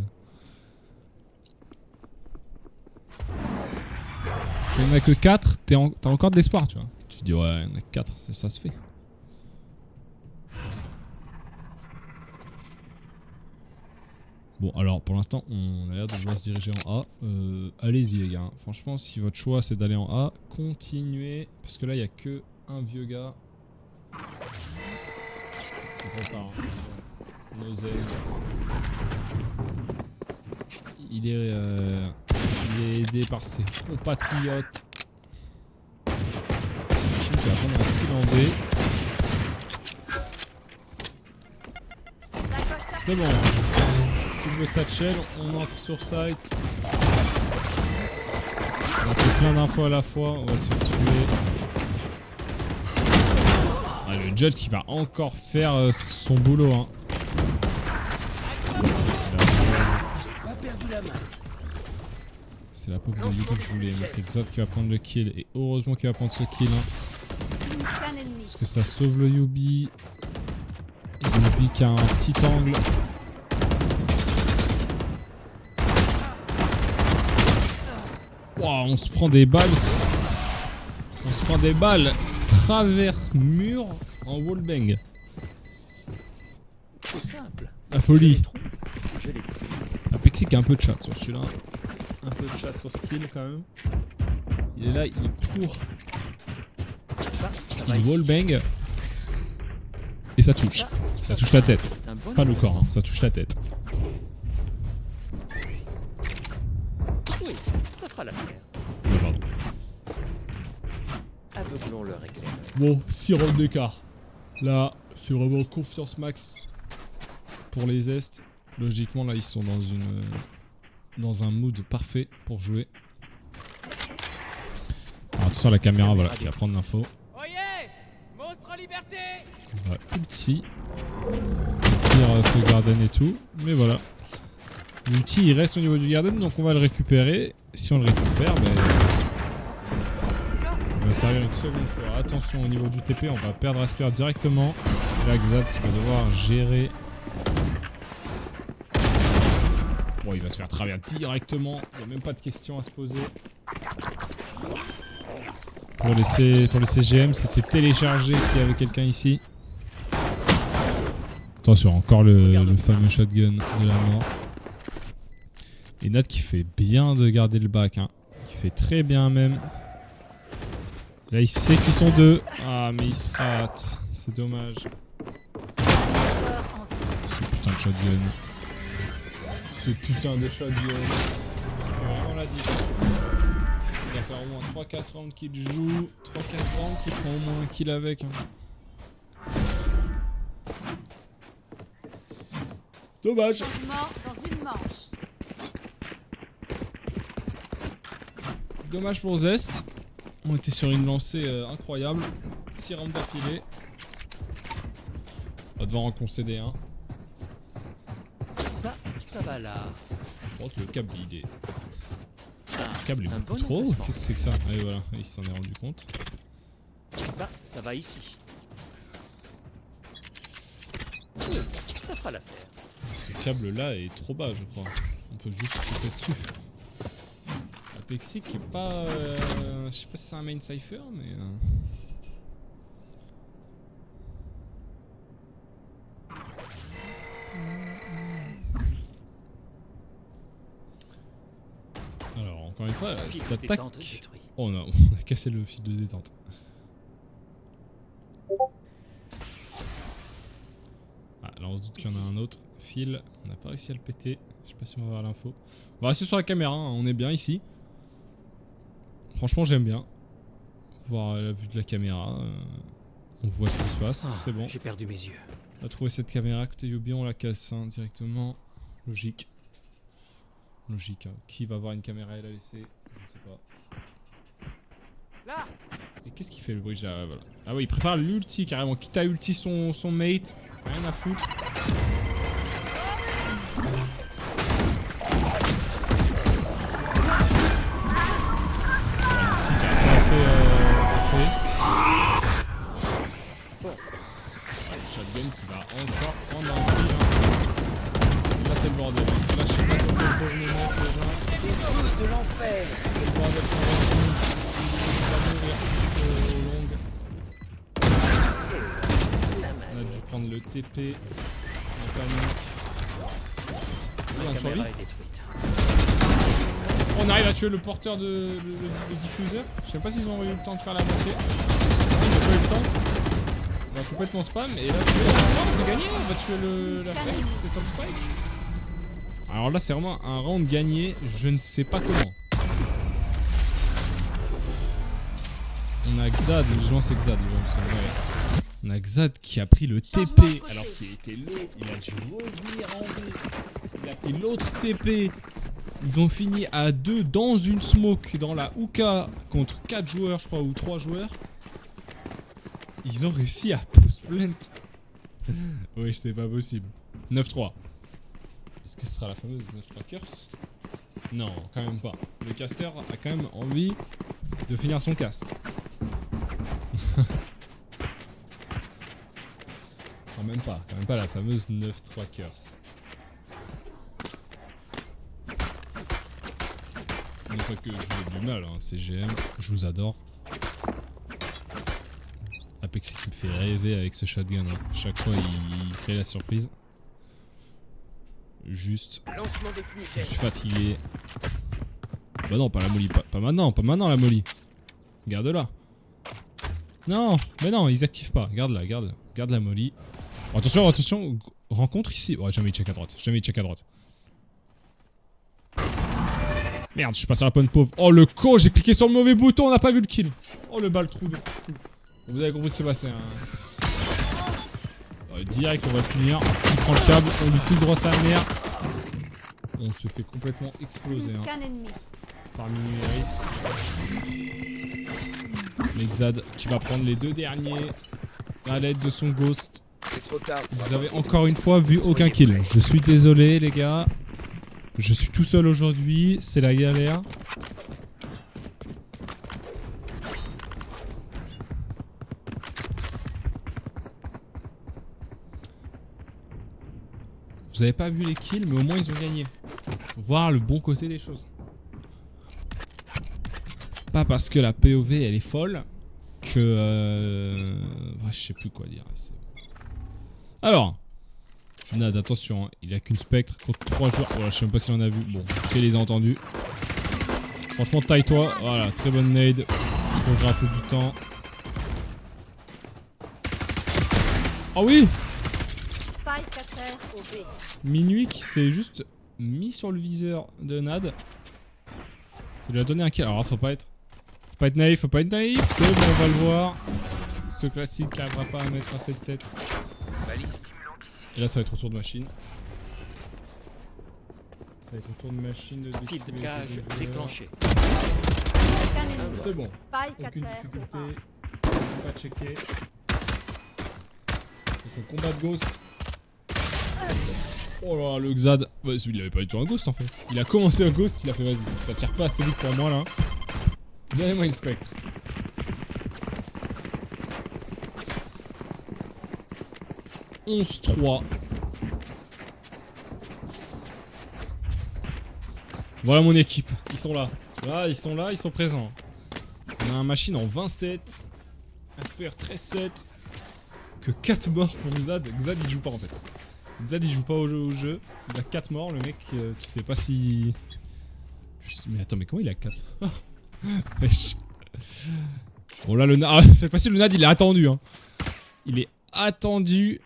Quand il n'y en a que 4, t'as encore de l'espoir, tu vois. Tu te dis, ouais, il y en a que 4, ça se fait. Bon, alors, pour l'instant, on a l'air de vouloir se diriger en A. Allez-y, les gars. Hein. Franchement, si votre choix, c'est d'aller en A, continuez. Parce que là, il n'y a que un vieux gars. C'est trop tard. Hein. Nos ailes. Il est aidé par ses compatriotes. Machine qui va prendre un kill en B. C'est bon. Double satchel, on entre sur site. On a fait plein d'infos à la fois, on va se faire tuer. Ah, le Judge qui va encore faire son boulot. Hein. C'est la pauvre de Yubi que je voulais, mais c'est Xot qui va prendre le kill. Et heureusement qu'il va prendre ce kill. Hein. Parce que ça sauve le Yubi. Yubi qui a un petit angle. Wow, on se prend des balles. On se prend des balles travers mur en wallbang. C'est simple. La folie. Je l'ai pris. Apexi qui a un peu de chat sur celui-là. Un peu de chat sur skill quand même. Il est là, il court. Ça va Il ici. wallbang. Et ça touche. Ça touche la tête. Un bon Pas le corps, hein, ça touche la tête. Oui, ça fera l'affaire. Ouais, pardon. Aveuglons leur éclair. Bon, 6 rounds d'écart. Là, c'est vraiment confiance max pour les Est. Logiquement, là, ils sont dans un mood parfait pour jouer. Alors, attention à la caméra, voilà, qui va prendre l'info. Oyez, monstre liberté. On va ulti. Pire ce garden et tout. Mais voilà. L'ulti, il reste au niveau du garden, donc on va le récupérer. Si on le récupère, ben... on va servir une seconde fois. Attention au niveau du TP, on va perdre Asper directement. Là, Xad qui va devoir gérer. Bon, il va se faire travers directement. Il n'y a même pas de questions à se poser. Pour les CGM, c'était téléchargé qu'il y avait quelqu'un ici. Attention, encore le fameux shotgun de la mort. Et Nat qui fait bien de garder le back. Hein. Qui fait très bien même. Là, il sait qu'ils sont deux. Ah, mais il se rate. C'est dommage. Ce putain de shotgun. Ce putain de shotgun. Ça fait vraiment la différence. Il va faire au moins 3-4 rounds qu'il joue. 3-4 rounds qu'il prend au moins un kill avec. Hein. Dommage. Mort dans une manche. Dommage pour Zest. On était sur une lancée incroyable. 6 rounds d'affilée. On va devoir en concéder un. Ça va là. Par contre, le câble, il est... Ah, Le câble est un beaucoup bon trop haut. emplacement. Qu'est-ce que c'est que ça? Et voilà, il s'en est rendu compte. Ça va ici. Oui, ça fera l'affaire. Ce câble-là est trop bas, je crois. On peut juste sauter dessus. Apexi qui est pas... je sais pas si c'est un main cypher, mais... Alors, encore une fois, cette attaque... Détente détruit. Oh non, on a cassé le fil de détente. Ah, là on se doute qu'il y en a un autre fil. On n'a pas réussi à le péter. Je sais pas si on va avoir l'info. On va rester sur la caméra, hein. On est bien ici. Franchement, j'aime bien. Voir la vue de la caméra. On voit ce qui se passe, c'est bon. J'ai perdu mes yeux. On a trouvé cette caméra côté Yubi, on la casse hein, directement. Logique. Logique. Hein. Qui va avoir une caméra et la laisser? Je ne sais pas. Là. Et qu'est-ce qu'il fait le bruit? Ah, voilà. Ah oui, il prépare l'ulti carrément. Quitte à ulti son mate. Rien à foutre. L'ulti qui a rien fait. Le shotgun C'est le bordel sur la zone. Il va mourir au long. On a dû prendre le TP. En panique. Et on survit. caméra est détruite. On arrive à tuer le porteur de le diffuseur. Je sais pas s'ils ont eu le temps de faire la moitié. Ils n'ont pas eu le temps. On va complètement spam et là c'est gagné. On va tuer la fête qui est sur le spike. Alors là c'est vraiment un round gagné. Je ne sais pas comment. On a Xad, justement c'est Xad. On a Xad qui a pris le TP alors qu'il était low. Il a dû revenir en V. Il a pris l'autre TP. Ils ont fini à 2 dans une smoke dans la hookah contre 4 joueurs je crois ou 3 joueurs. Ils ont réussi à post-plant. Oui, c'est pas possible. 9-3. Est-ce que ce sera la fameuse 9-3 curse? Non, quand même pas. Le caster a quand même envie de finir son cast. Quand même pas la fameuse 9-3 curse. Non pas que je joue du mal, hein, CGM, je vous adore. Apex qui me fait rêver avec ce shotgun. Hein. Chaque fois il crée la surprise. Juste. Lancement des Je fumigènes. suis fatigué. Bah non, pas la molly. Pas maintenant la molly. Garde-la. Non, mais non, ils activent pas. Garde-la. Garde la molly. Oh, attention. Rencontre ici. Oh, jamais il check à droite. Merde, je suis passé sur la bonne pauvre. Oh le con, j'ai cliqué sur le mauvais bouton, on n'a pas vu le kill. Oh le bal trou de fou. Vous avez compris ce qui s'est passé. Hein. Direct, on va le punir. Il prend le câble, on lui coupe droit sa mère. On se fait complètement exploser. Hein. Aucun ennemi. Par Minuerix. L'exad qui va prendre les 2 derniers à l'aide de son ghost. C'est trop tard. Vous avez encore une fois vu aucun kill. Je suis désolé les gars. Je suis tout seul aujourd'hui, c'est la galère. Vous avez pas vu les kills, mais au moins ils ont gagné. Faut voir le bon côté des choses. Pas parce que la POV elle est folle que ouais, je sais plus quoi dire. Alors, Nad, attention, hein, il a qu'une spectre contre 3 joueurs. Voilà, je sais même pas s'il en a vu. Bon, il les a entendus. Franchement, taille-toi. Voilà, très bonne nade. Pour gratter du temps. Oh oui! Spike à terre au B. Minuit qui s'est juste mis sur le viseur de Nad. Ça lui a donné un kill. Alors, faut pas être naïf, C'est bon, on va le voir. Ce classique qui n'arrivera pas à mettre à cette tête. Et là, ça va être retour de machine. Ça va être retour de machine de Fil de détruire cage ces joueurs. déclenché. Aucun ennemi. C'est bon. Spike à Aucune terre difficulté. au A. Pas checké. Son combat de ghost. Oh là, le Xad. Ouais, il avait pas du tout un ghost en fait. Il a commencé un ghost, il a fait vas-y. Ça tire pas assez vite pour moi là. Donnez-moi une spectre. « 11-3. » Voilà mon équipe. Ils sont là. Là, ils sont présents. On a un machine en 27. Asper 13-7. Que 4 morts pour Xad. Xad il joue pas en fait. Xad il joue pas au jeu. Il a 4 morts le mec. Tu sais pas si... Mais attends, mais comment il a 4? Bon là le Nad... Ah, cette fois-ci le Nad il est attendu hein. Il est attendu.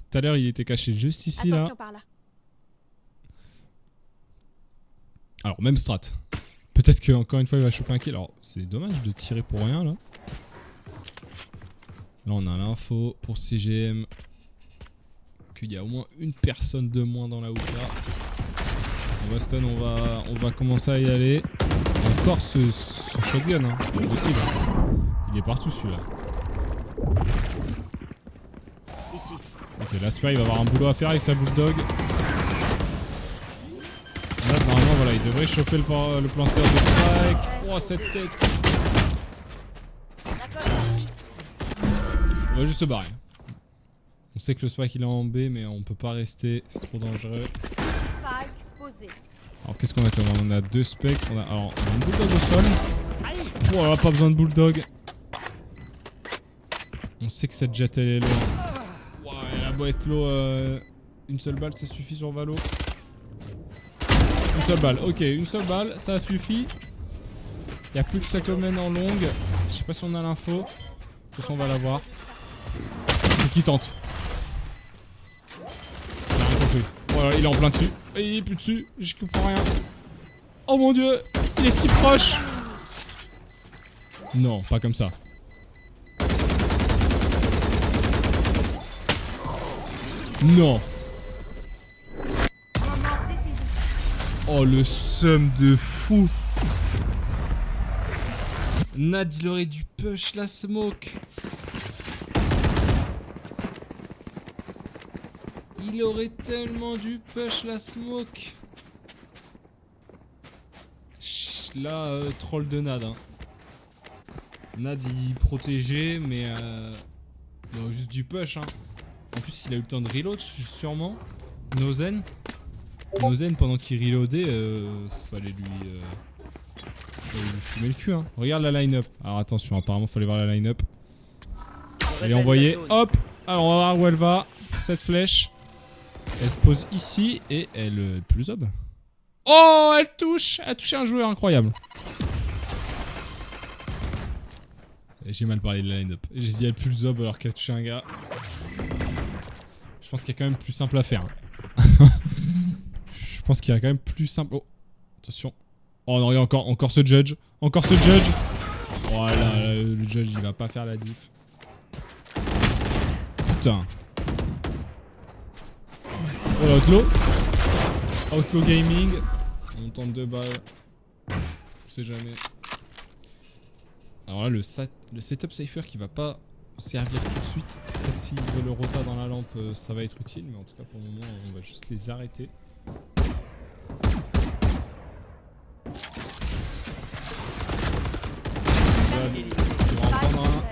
Tout à l'heure il était caché juste ici Attention là. par là. Alors même strat. Peut-être que encore une fois il va choper un kill. Alors c'est dommage de tirer pour rien là. Là on a l'info pour CGM qu'il y a au moins une personne de moins dans la hookah. En Boston on va commencer à y aller. Encore ce shotgun hein. C'est possible. Il est partout celui-là. Ici. Ok, l'Asper il va avoir un boulot à faire avec sa bulldog. Là normalement voilà, il devrait choper le planteur de Spike. Oh cette tête. D'accord, parti. On va juste se barrer. On sait que le Spike il est en B mais on peut pas rester, c'est trop dangereux. Spike posé. Alors qu'est-ce qu'on a comme arme? On a 2 specs, on a une bulldog au sol. Oh là, pas besoin de bulldog. On sait que cette jet elle est loin. Wow, elle a beau être low, une seule balle ça suffit sur Valo. Une seule balle, ok, une seule balle, ça suffit. Y'a plus que Cyclomen en longue. Je sais pas si on a l'info. De toute façon on va la voir. Qu'est-ce qu'il tente? J'ai rien compris. Voilà, il est en plein dessus. Et il est plus dessus, je comprends rien. Oh mon dieu, il est si proche. Non, pas comme ça. Non. Oh le seum de fou. Nad il aurait dû push la smoke. Il aurait tellement dû push la smoke. Là, troll de Nad. Hein. Nad il protégeait, mais il aurait juste du push. Hein. En plus, il a eu le temps de reload, sûrement. Nozen. Nozen, pendant qu'il reloadait, fallait lui fumer le cul. Hein. Regarde la line-up. Alors attention, apparemment, fallait voir la line-up. Elle est envoyée. Hop. Alors, on va voir où elle va. Cette flèche. Elle se pose ici et elle plus ob. Oh, elle touche. Elle a touché un joueur incroyable. J'ai mal parlé de la line-up. J'ai dit elle plus ob alors qu'elle a touché un gars. Je pense qu'il y a quand même plus simple à faire. Je pense qu'il y a quand même plus simple. Oh, attention. Oh non, il y a encore ce judge. Encore ce judge. Voilà, le judge il va pas faire la diff. Putain. Oh l'outlaw. Outlaw Gaming. On tente 2 balles. On sait jamais. Alors là, le setup Cypher qui va pas servir tout de suite. Peut-être s'il veut le rota dans la lampe, ça va être utile. Mais en tout cas, pour le moment, on va juste les arrêter. Il va en prendre un.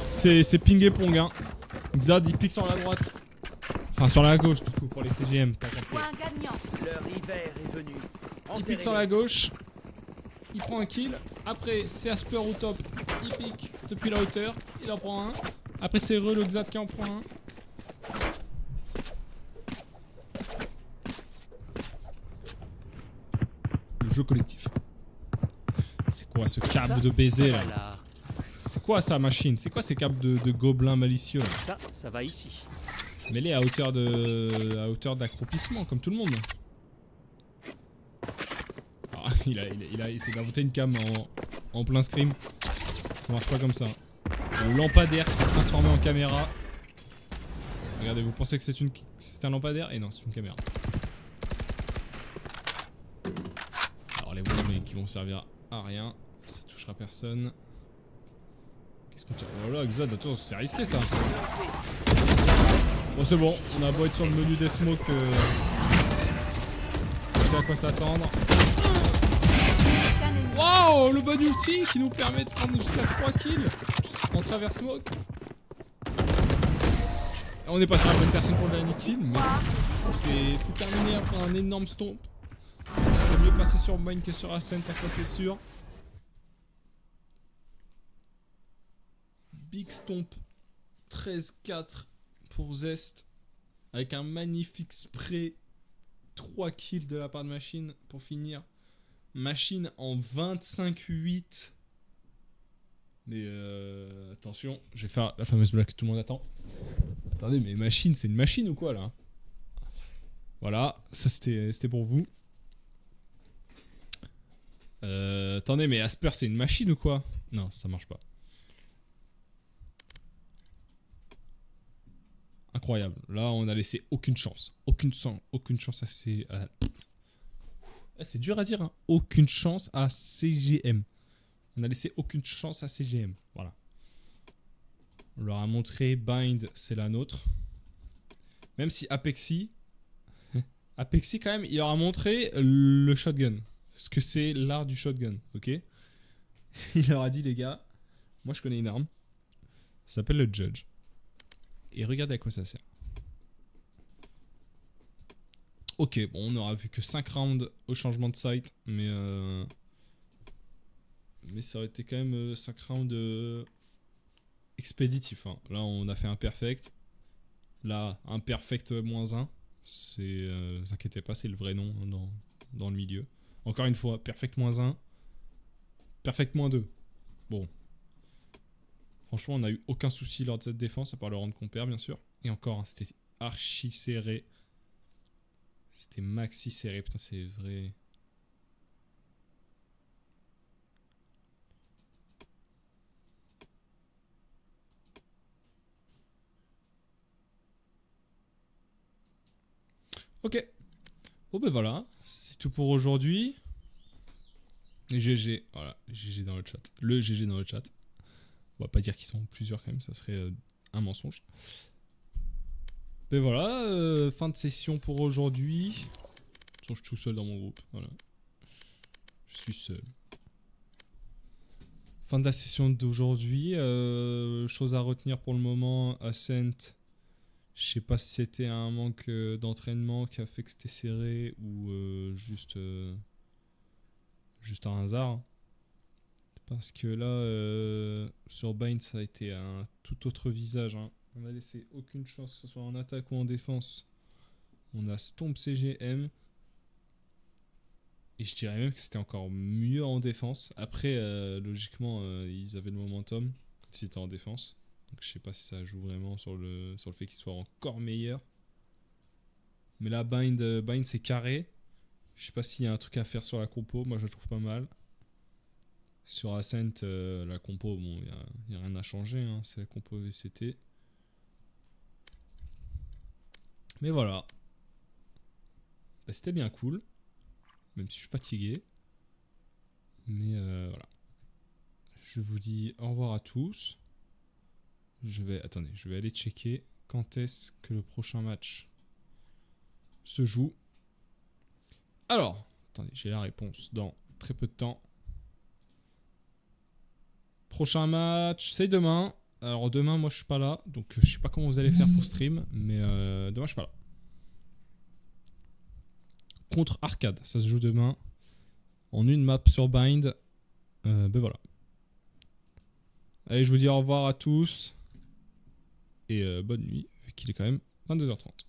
C'est ping et pong. Hein. Xad, il pique sur la droite. Enfin, sur la gauche, du coup, pour les CGM. T'as capté. Point gagnant. Leur hiver est venu. Il pique sur la gauche. Il prend un kill. Après, c'est Asper au top. Il pique depuis la hauteur. Il en prend un. Après, c'est le Xad qui en prend un. Le jeu collectif. C'est quoi ce câble de baiser là? C'est quoi ça, machine? C'est quoi ces câbles de gobelins malicieux là? Ça va ici. Mets-les à hauteur d'accroupissement, comme tout le monde. Ah, il a essayé d'inventer une cam en plein scream. Ça marche pas comme ça. Le lampadaire s'est transformé en caméra. Regardez, vous pensez que c'est un lampadaire? Et non, c'est une caméra. Alors les volumes qui vont servir à rien. Ça touchera personne. Qu'est-ce qu'on tire? Oh là, Xad, attends, c'est risqué ça. Bon, c'est bon, on a beau être sur le menu des smokes. On sait à quoi s'attendre. Wow, le bon ulti qui nous permet de prendre jusqu'à 3 kills en travers smoke. On n'est pas sur la bonne personne pour le dernier kill, mais c'est terminé après un énorme stomp. Ça s'est mieux passé sur Mine que sur Ascent, ça c'est sûr. Big stomp 13-4 pour Zest avec un magnifique spray. 3 kills de la part de Machine pour finir. Machine en 25-8. Mais attention, je vais faire la fameuse blague que tout le monde attend. Attendez, mais Machine, c'est une machine ou quoi là? Voilà, ça c'était pour vous. Attendez, mais Asper c'est une machine ou quoi? Non, ça marche pas. Incroyable. Là, on a laissé aucune chance. Aucune chance à CGM. C'est dur à dire, hein. Aucune chance à CGM. On a laissé aucune chance à CGM. Voilà. On leur a montré Bind, c'est la nôtre. Même si Apexi, quand même, il leur a montré le shotgun. Ce que c'est l'art du shotgun, ok? Il leur a dit, les gars, moi je connais une arme. Ça s'appelle le Judge. Et regardez à quoi ça sert. Ok, bon, on aura vu que 5 rounds au changement de site, mais ça aurait été quand même 5 rounds expéditifs. Hein. Là, on a fait un perfect. Là, un perfect -1. C'est, vous inquiétez pas, c'est le vrai nom dans le milieu. Encore une fois, perfect -1. Perfect -2. Bon. Franchement, on n'a eu aucun souci lors de cette défense, à part le round qu'on perd, bien sûr. Et encore, hein, c'était archi serré. C'était maxi serré, putain, c'est vrai. Ok. Bon ben voilà, c'est tout pour aujourd'hui. Et GG, voilà, GG dans le chat. Le GG dans le chat. On va pas dire qu'ils sont plusieurs quand même, ça serait un mensonge. Mais voilà, fin de session pour aujourd'hui. Je suis tout seul dans mon groupe, voilà. Je suis seul. Fin de la session d'aujourd'hui. Chose à retenir pour le moment, Ascent. Je sais pas si c'était un manque d'entraînement qui a fait que c'était serré ou juste un hasard. Hein. Parce que là, sur Bind, ça a été un tout autre visage. Hein. On n'a laissé aucune chance, que ce soit en attaque ou en défense. On a Stomp CGM. Et je dirais même que c'était encore mieux en défense. Après, logiquement, ils avaient le momentum quand ils étaient en défense. Donc je sais pas si ça joue vraiment sur le fait qu'ils soient encore meilleurs. Mais là, Bind c'est carré. Je sais pas s'il y a un truc à faire sur la compo. Moi, je le trouve pas mal. Sur Ascent, la compo, bon, il n'y a rien à changer. Hein, c'est la compo VCT. Mais voilà. Bah, c'était bien cool. Même si je suis fatigué. Mais voilà. Je vous dis au revoir à tous. Je vais aller checker quand est-ce que le prochain match se joue. Alors, attendez, j'ai la réponse dans très peu de temps. Prochain match, c'est demain. Alors demain, moi je suis pas là, donc je sais pas comment vous allez faire pour stream, mais demain je suis pas là. Contre Arcade, ça se joue demain. En une map sur Bind. Ben voilà. Allez, je vous dis au revoir à tous. Et bonne nuit, vu qu'il est quand même 22h30.